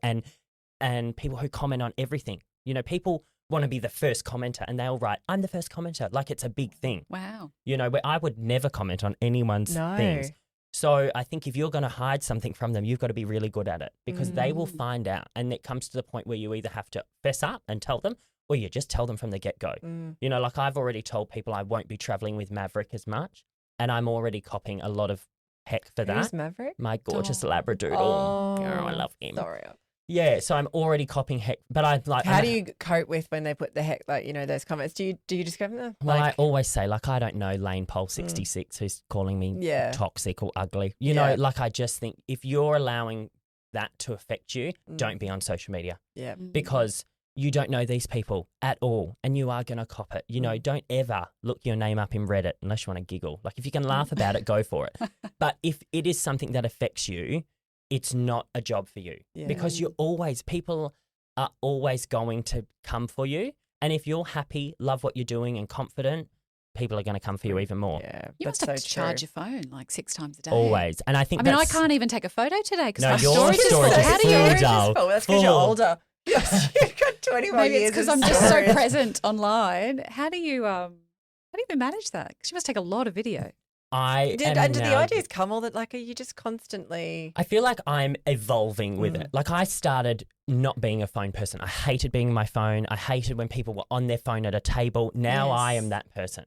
Speaker 3: and people who comment on everything. People want to be the first commenter and they'll write, I'm the first commenter, like it's a big thing.
Speaker 1: wow.
Speaker 3: Where I would never comment on anyone's
Speaker 2: No.
Speaker 3: things. So I think if you're going to hide something from them, you've got to be really good at it, because they will find out. And it comes to the point where you either have to fess up and tell them, or you just tell them from the get-go. Like I've already told people I won't be traveling with Maverick as much, and I'm already copping a lot of heck for that.
Speaker 2: Who's Maverick?
Speaker 3: My gorgeous Labradoodle.
Speaker 2: Oh,
Speaker 3: I love him.
Speaker 2: Sorry.
Speaker 3: Yeah, so I'm already copying heck, but I like.
Speaker 2: How do you cope with when they put the heck, like, those comments? Do you just go from them?
Speaker 3: Well,
Speaker 2: Like,
Speaker 3: I always say, like, I don't know Lane Pole 66 who's calling me
Speaker 2: Yeah.
Speaker 3: toxic or ugly.
Speaker 2: Yeah.
Speaker 3: Like, I just think if you're allowing that to affect you, don't be on social media,
Speaker 2: yeah.
Speaker 3: because you don't know these people at all and you are going to cop it. Don't ever look your name up in Reddit unless you want to giggle. Like, if you can laugh about it, go for it. But if it is something that affects you, it's not a job for you,
Speaker 2: Yeah.
Speaker 3: because you're always, people are always going to come for you. And if you're happy, love what you're doing and confident, people are going to come for you even more.
Speaker 2: Yeah,
Speaker 1: You
Speaker 2: that's
Speaker 1: must have
Speaker 2: so
Speaker 1: to charge
Speaker 2: true.
Speaker 1: your phone like 6 times a day.
Speaker 3: Always. And I think
Speaker 1: I
Speaker 3: that's,
Speaker 1: can't even take a photo today because
Speaker 3: No,
Speaker 1: my
Speaker 3: your
Speaker 1: storage is full.
Speaker 3: storage is
Speaker 1: How do you?
Speaker 3: full,
Speaker 2: Storage is
Speaker 3: Dal.
Speaker 2: full. That's because you're
Speaker 3: Full.
Speaker 2: older. You've got 21
Speaker 1: Maybe it's
Speaker 2: years
Speaker 1: because
Speaker 2: of
Speaker 1: I'm just so
Speaker 2: storage.
Speaker 1: present online. How do you even manage that? Because you must take a lot of video.
Speaker 3: I
Speaker 2: Did
Speaker 3: am
Speaker 2: the
Speaker 3: now-
Speaker 2: ideas come all that like are you just constantly
Speaker 3: I feel like I'm evolving with it. Like I started not being a phone person. I hated being on my phone. I hated when people were on their phone at a table. Now I am that person.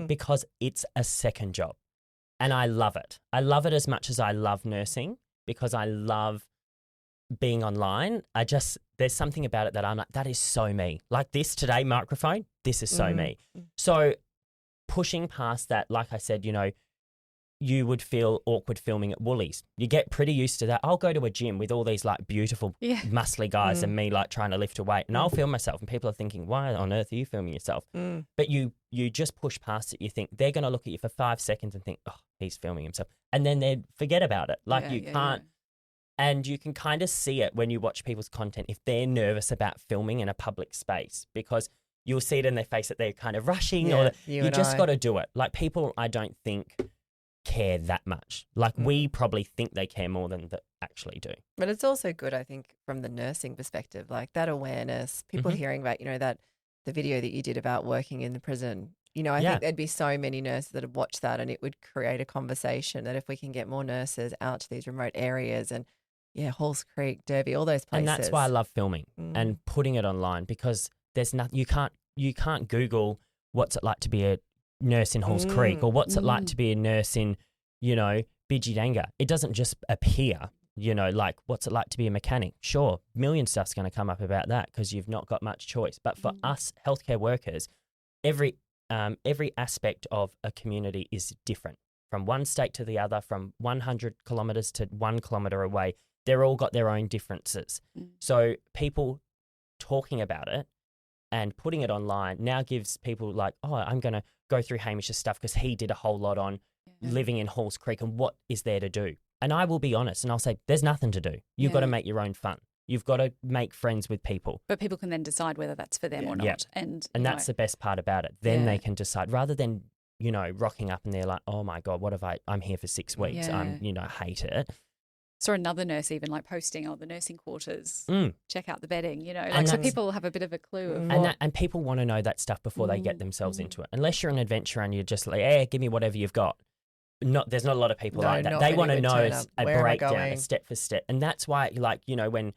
Speaker 3: Because it's a second job. And I love it. I love it as much as I love nursing because I love being online. There's something about it that I'm like, that is so me. Like this today, microphone, this is so me. So pushing past that, like I said, you would feel awkward filming at Woolies. You get pretty used to that. I'll go to a gym with all these like beautiful, muscly guys and me like trying to lift a weight and I'll film myself and people are thinking, why on earth are you filming yourself? But you just push past it. You think they're going to look at you for 5 seconds and think, oh, he's filming himself. And then they forget about it. Like you can't. And you can kind of see it when you watch people's content if they're nervous about filming in a public space because you'll see it in their face that they're kind of rushing or you just got to do it. Like people, I don't think care that much. Like we probably think they care more than they actually do.
Speaker 2: But it's also good, I think, from the nursing perspective, like that awareness, people hearing about, that the video that you did about working in the prison, I think there'd be so many nurses that would watch that and it would create a conversation that if we can get more nurses out to these remote areas and Halls Creek, Derby, all those places.
Speaker 3: And that's why I love filming and putting it online because there's nothing, you can't Google what's it like to be a nurse in Halls Creek or what's it like to be a nurse in, Bidjidanga. It doesn't just appear, like what's it like to be a mechanic. Sure, million stuff's going to come up about that because you've not got much choice. But for us healthcare workers, every aspect of a community is different from one state to the other, from 100 kilometres to 1 kilometre away. They're all got their own differences. So people talking about it and putting it online now gives people like, oh, I'm going to go through Hamish's stuff because he did a whole lot on living in Halls Creek and what is there to do. And I will be honest and I'll say there's nothing to do. You've got to make your own fun. You've got to make friends with people.
Speaker 1: But people can then decide whether that's for them or not.
Speaker 3: Yeah.
Speaker 1: And
Speaker 3: that's the best part about it. Then they can decide rather than, rocking up and they're like, oh my God, what have I'm here for 6 weeks. I hate it.
Speaker 1: Saw another nurse even like posting, the nursing quarters, check out the bedding,
Speaker 3: And
Speaker 1: so people have a bit of a clue of
Speaker 3: and people want to know that stuff before they get themselves into it. Unless you're an adventurer and you're just like, give me whatever you've got. There's not a lot of people like that. They want to know a breakdown, a step for step. And that's why, when,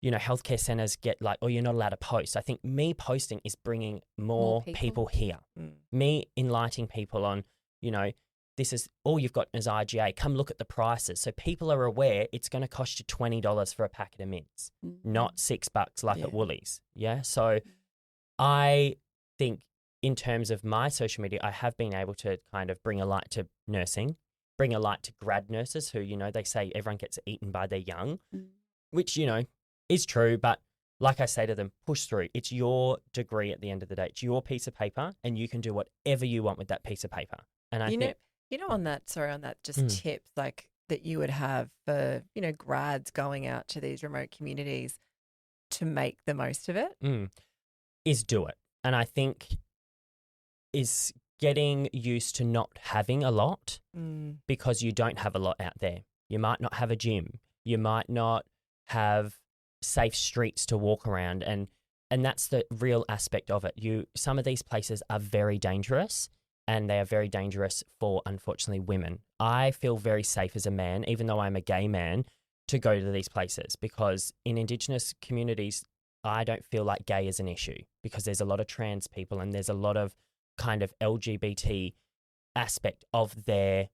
Speaker 3: healthcare centres get like, oh, you're not allowed to post. I think me posting is bringing more people here. Me enlightening people on, this is all you've got is IGA. Come look at the prices. So people are aware it's going to cost you $20 for a packet of mints, not $6 like at Woolies. Yeah. So I think in terms of my social media, I have been able to kind of bring a light to nursing, bring a light to grad nurses who, they say everyone gets eaten by their young, which, is true. But like I say to them, push through. It's your degree at the end of the day. It's your piece of paper and you can do whatever you want with that piece of paper. And I think...
Speaker 2: on that tips like that you would have for, grads going out to these remote communities to make the most of it?
Speaker 3: Is do it. And I think is getting used to not having a lot because you don't have a lot out there. You might not have a gym. You might not have safe streets to walk around. And that's the real aspect of it. Some of these places are very dangerous. And they are very dangerous for, unfortunately, women. I feel very safe as a man, even though I'm a gay man, to go to these places because in Indigenous communities, I don't feel like gay is an issue because there's a lot of trans people and there's a lot of kind of LGBT aspect of their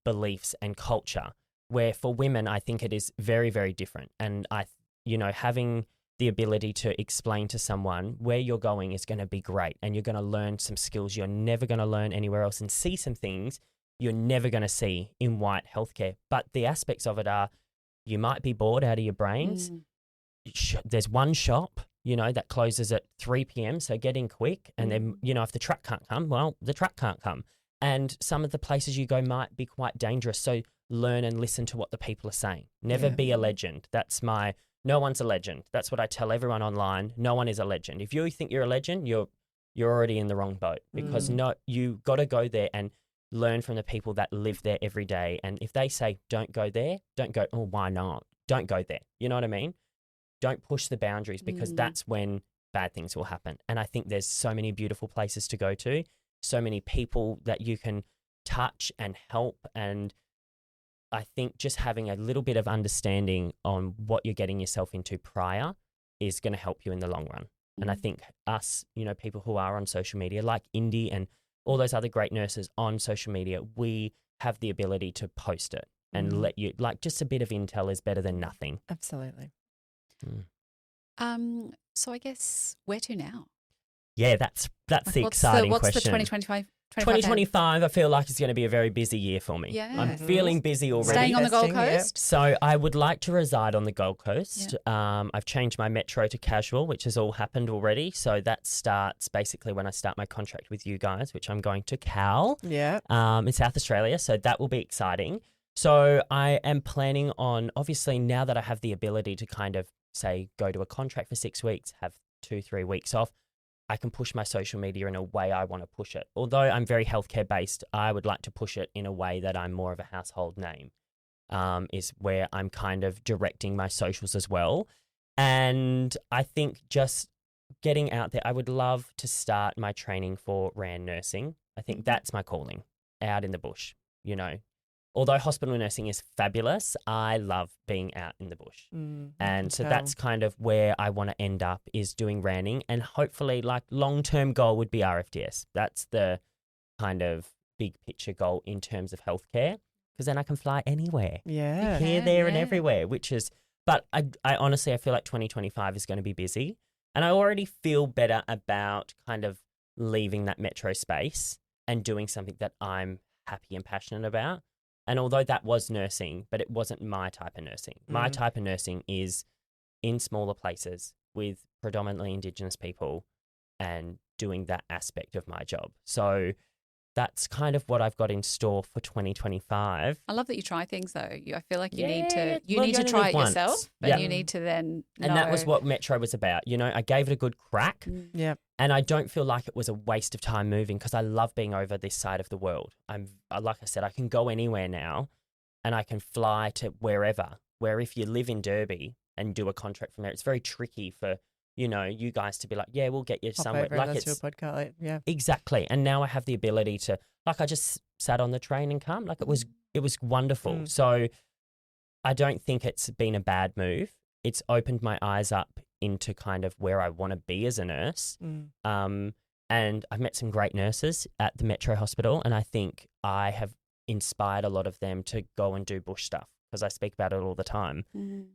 Speaker 3: beliefs and culture, where for women, I think it is very, very different. And having the ability to explain to someone where you're going is going to be great and you're going to learn some skills you're never going to learn anywhere else and see some things you're never going to see in white healthcare. But the aspects of it are you might be bored out of your brains. There's one shop, that closes at 3 p.m. So get in quick. And then, if the truck can't come, well, the truck can't come. And some of the places you go might be quite dangerous. So learn and listen to what the people are saying. Never be a legend. That's my No one's a legend. That's what I tell everyone online. No one is a legend. If you think you're a legend, you're already in the wrong boat, because you got to go there and learn from the people that live there every day. And if they say, don't go there, don't go, oh, why not? Don't go there. You know what I mean? Don't push the boundaries, because that's when bad things will happen. And I think there's so many beautiful places to go to, so many people that you can touch and help. And I think just having a little bit of understanding on what you're getting yourself into prior is going to help you in the long run. And I think us, people who are on social media, like Indy and all those other great nurses on social media, we have the ability to post it and let you, like, just a bit of intel is better than nothing.
Speaker 2: Absolutely.
Speaker 1: So I guess where to now?
Speaker 3: Yeah, that's the exciting
Speaker 1: what's
Speaker 3: question.
Speaker 1: What's the 2025?
Speaker 3: 2025, I feel like it's going to be a very busy year for me.
Speaker 1: Yeah.
Speaker 3: I'm feeling busy already.
Speaker 1: Staying on the Gold
Speaker 2: Interesting,
Speaker 1: Coast?
Speaker 3: So I would like to reside on the Gold Coast. I've changed my metro to casual, which has all happened already. So that starts basically when I start my contract with you guys, which I'm going to Cal in South Australia. So that will be exciting. So I am planning on, obviously, now that I have the ability to kind of say go to a contract for 6 weeks, have 2-3 weeks off, I can push my social media in a way I want to push it. Although I'm very healthcare based, I would like to push it in a way that I'm more of a household name, is where I'm kind of directing my socials as well. And I think just getting out there, I would love to start my training for RAN nursing. I think that's my calling, out in the bush, Although hospital nursing is fabulous, I love being out in the bush. And so that's kind of where I want to end up, is doing ranning. And hopefully, like, long-term goal would be RFDS. That's the kind of big picture goal in terms of healthcare, because then I can fly anywhere.
Speaker 2: Yeah.
Speaker 3: Here, there and everywhere, which is, but I honestly, I feel like 2025 is going to be busy. And I already feel better about kind of leaving that metro space and doing something that I'm happy and passionate about. And although that was nursing, but it wasn't my type of nursing. My type of nursing is in smaller places with predominantly Indigenous people and doing that aspect of my job. So that's kind of what I've got in store for 2025.
Speaker 1: I love that you try things, though. I feel like you need to
Speaker 3: only
Speaker 1: try it
Speaker 3: live
Speaker 1: yourself,
Speaker 3: once.
Speaker 1: but you need to then know.
Speaker 3: And that was what Metro was about. I gave it a good crack.
Speaker 2: Yeah.
Speaker 3: And I don't feel like it was a waste of time moving, because I love being over this side of the world. Like I said, I can go anywhere now and I can fly to wherever, where if you live in Derby and do a contract from there, it's very tricky for, you guys to be like, yeah, we'll get you
Speaker 2: Pop
Speaker 3: somewhere.
Speaker 2: over
Speaker 3: Like,
Speaker 2: and
Speaker 3: it's
Speaker 2: let's do a podcast. Yeah.
Speaker 3: Exactly. And now I have the ability to, like, I just sat on the train and come. Like, it was wonderful. So I don't think it's been a bad move. It's opened my eyes up into kind of where I want to be as a nurse. And I've met some great nurses at the Metro Hospital, and I think I have inspired a lot of them to go and do bush stuff, because I speak about it all the time.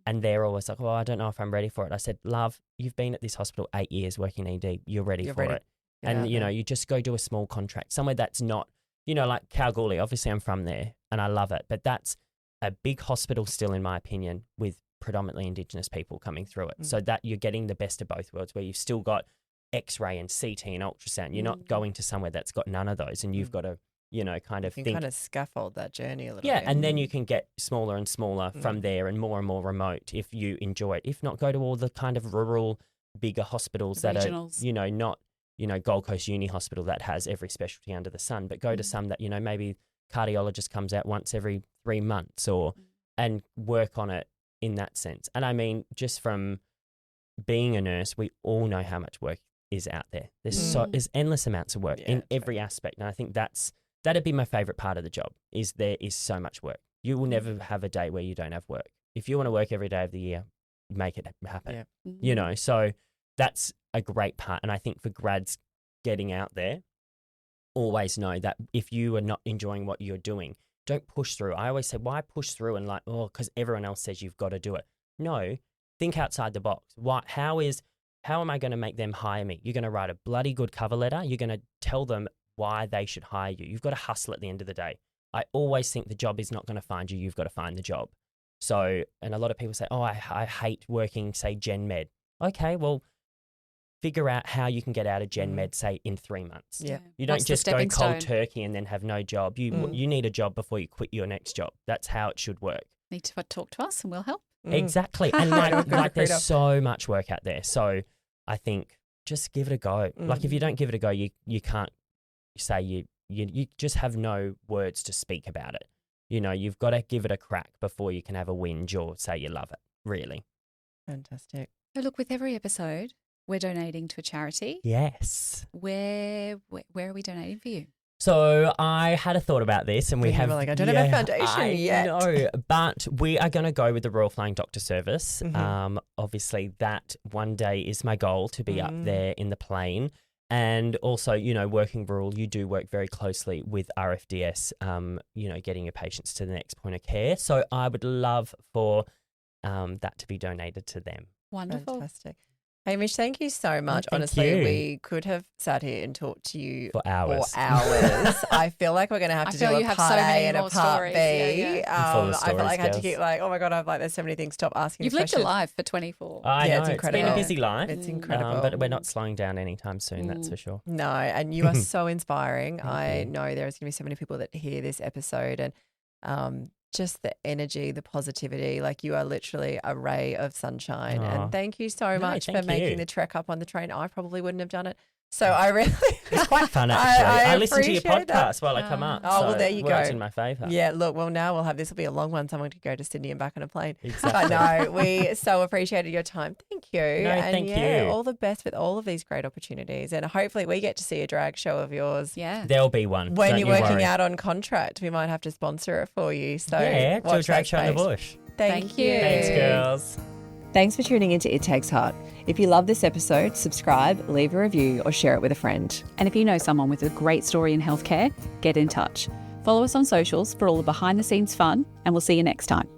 Speaker 3: And they're always like, I don't know if I'm ready for it. I said, love, you've been at this hospital 8 years working ED. You're ready for it. And, you just go do a small contract somewhere that's not, like Kalgoorlie. Obviously, I'm from there and I love it. But that's a big hospital still, in my opinion, with predominantly Indigenous people coming through it. So that you're getting the best of both worlds, where you've still got X-ray and CT and ultrasound. You're not going to somewhere that's got none of those, and you've got to, kind of think.
Speaker 2: Kind of scaffold that journey a little bit.
Speaker 3: Yeah, and then you can get smaller and smaller from there, and more remote if you enjoy it. If not, go to all the kind of rural, bigger hospitals that
Speaker 1: regionals.
Speaker 3: are, not, Gold Coast Uni Hospital that has every specialty under the sun, but go to some that, maybe cardiologist comes out once every 3 months and work on it in that sense. And I mean, just from being a nurse, we all know how much work is out there. There's endless amounts of work in every aspect. And I think that'd be my favorite part of the job, is there is so much work. You will never have a day where you don't have work. If you want to work every day of the year, make it happen. So that's a great part. And I think for grads getting out there, always know that if you are not enjoying what you're doing, don't push through. I always say, why push through and because everyone else says you've got to do it. No, think outside the box. How am I going to make them hire me? You're going to write a bloody good cover letter. You're going to tell them why they should hire you. You've got to hustle at the end of the day. I always think the job is not going to find you. You've got to find the job. So, and a lot of people say, I hate working, say, Gen Med. Okay, well, figure out how you can get out of Gen Med, say, in 3 months.
Speaker 2: Yeah.
Speaker 3: You don't
Speaker 1: What's
Speaker 3: just
Speaker 1: the
Speaker 3: go
Speaker 1: stepping
Speaker 3: cold
Speaker 1: stone?
Speaker 3: turkey and then have no job. You need a job before you quit your next job. That's how it should work.
Speaker 1: Need to talk to us and we'll help.
Speaker 3: Exactly. And like there's so much work out there. So I think just give it a go. Like if you don't give it a go, you can't say you just have no words to speak about it. You know, you've got to give it a crack before you can have a whinge or say you love it, really.
Speaker 2: Fantastic.
Speaker 1: So look, with every episode, we're donating to a charity.
Speaker 3: Yes.
Speaker 1: Where are we donating for you?
Speaker 3: So I had a thought about this, and we have
Speaker 2: like, I don't have a foundation yet.
Speaker 3: No, but we are going to go with the Royal Flying Doctor Service. Obviously, that one day is my goal, to be up there in the plane. And also, you know, working rural, you do work very closely with RFDS, you know, getting your patients to the next point of care. So I would love for that to be donated to them.
Speaker 1: Wonderful.
Speaker 2: Fantastic. Hamish, thank you so much.
Speaker 3: Thank
Speaker 2: Honestly,
Speaker 3: you.
Speaker 2: we could have sat here and talked to you
Speaker 3: For hours.
Speaker 2: I feel like we're going to have to do a part A and a part B.
Speaker 3: I'm full of
Speaker 2: I feel like I had to
Speaker 3: stories,
Speaker 2: keep like, oh my God, I've like, there's so many things. Stop asking
Speaker 1: You've
Speaker 2: these
Speaker 1: lived a
Speaker 2: questions.
Speaker 1: life for 24.
Speaker 3: I
Speaker 2: Yeah,
Speaker 3: know,
Speaker 2: it's incredible.
Speaker 3: been a busy life.
Speaker 2: It's incredible.
Speaker 3: But we're not slowing down anytime soon, that's for sure.
Speaker 2: No, and you are so inspiring. I
Speaker 3: you.
Speaker 2: know there's going to be so many people that hear this episode and just the energy, the positivity, like you are literally a ray of sunshine.
Speaker 3: Aw.
Speaker 2: And thank you so much for
Speaker 3: thank
Speaker 2: making
Speaker 3: you.
Speaker 2: the trek up on the train. I probably wouldn't have done it. So I really...
Speaker 3: It's quite fun, actually. I listen to your
Speaker 2: appreciate that.
Speaker 3: podcast while I come up.
Speaker 2: Oh, well,
Speaker 3: so
Speaker 2: there you
Speaker 3: works
Speaker 2: go.
Speaker 3: in my favour.
Speaker 2: Yeah, look, well, now we'll have this will be a long one. Someone to go to Sydney and back on a plane.
Speaker 3: Exactly.
Speaker 2: But no, we so appreciated your time. Thank you.
Speaker 3: No,
Speaker 2: and
Speaker 3: thank
Speaker 2: yeah,
Speaker 3: you.
Speaker 2: all the best with all of these great opportunities. And hopefully we get to see a drag show of yours.
Speaker 1: Yeah.
Speaker 3: There'll be one.
Speaker 2: When
Speaker 3: Don't
Speaker 2: you're
Speaker 3: you
Speaker 2: working
Speaker 3: worry.
Speaker 2: out on contract, we might have to sponsor it for you. So
Speaker 3: Yeah, do a
Speaker 2: watch
Speaker 3: drag
Speaker 2: that
Speaker 3: show in the
Speaker 2: space.
Speaker 3: bush.
Speaker 2: Thank you.
Speaker 3: Thanks, girls.
Speaker 2: Thanks for tuning into It Takes Heart. If you love this episode, subscribe, leave a review, or share it with a friend.
Speaker 1: And if you know someone with a great story in healthcare, get in touch. Follow us on socials for all the behind the scenes fun, and we'll see you next time.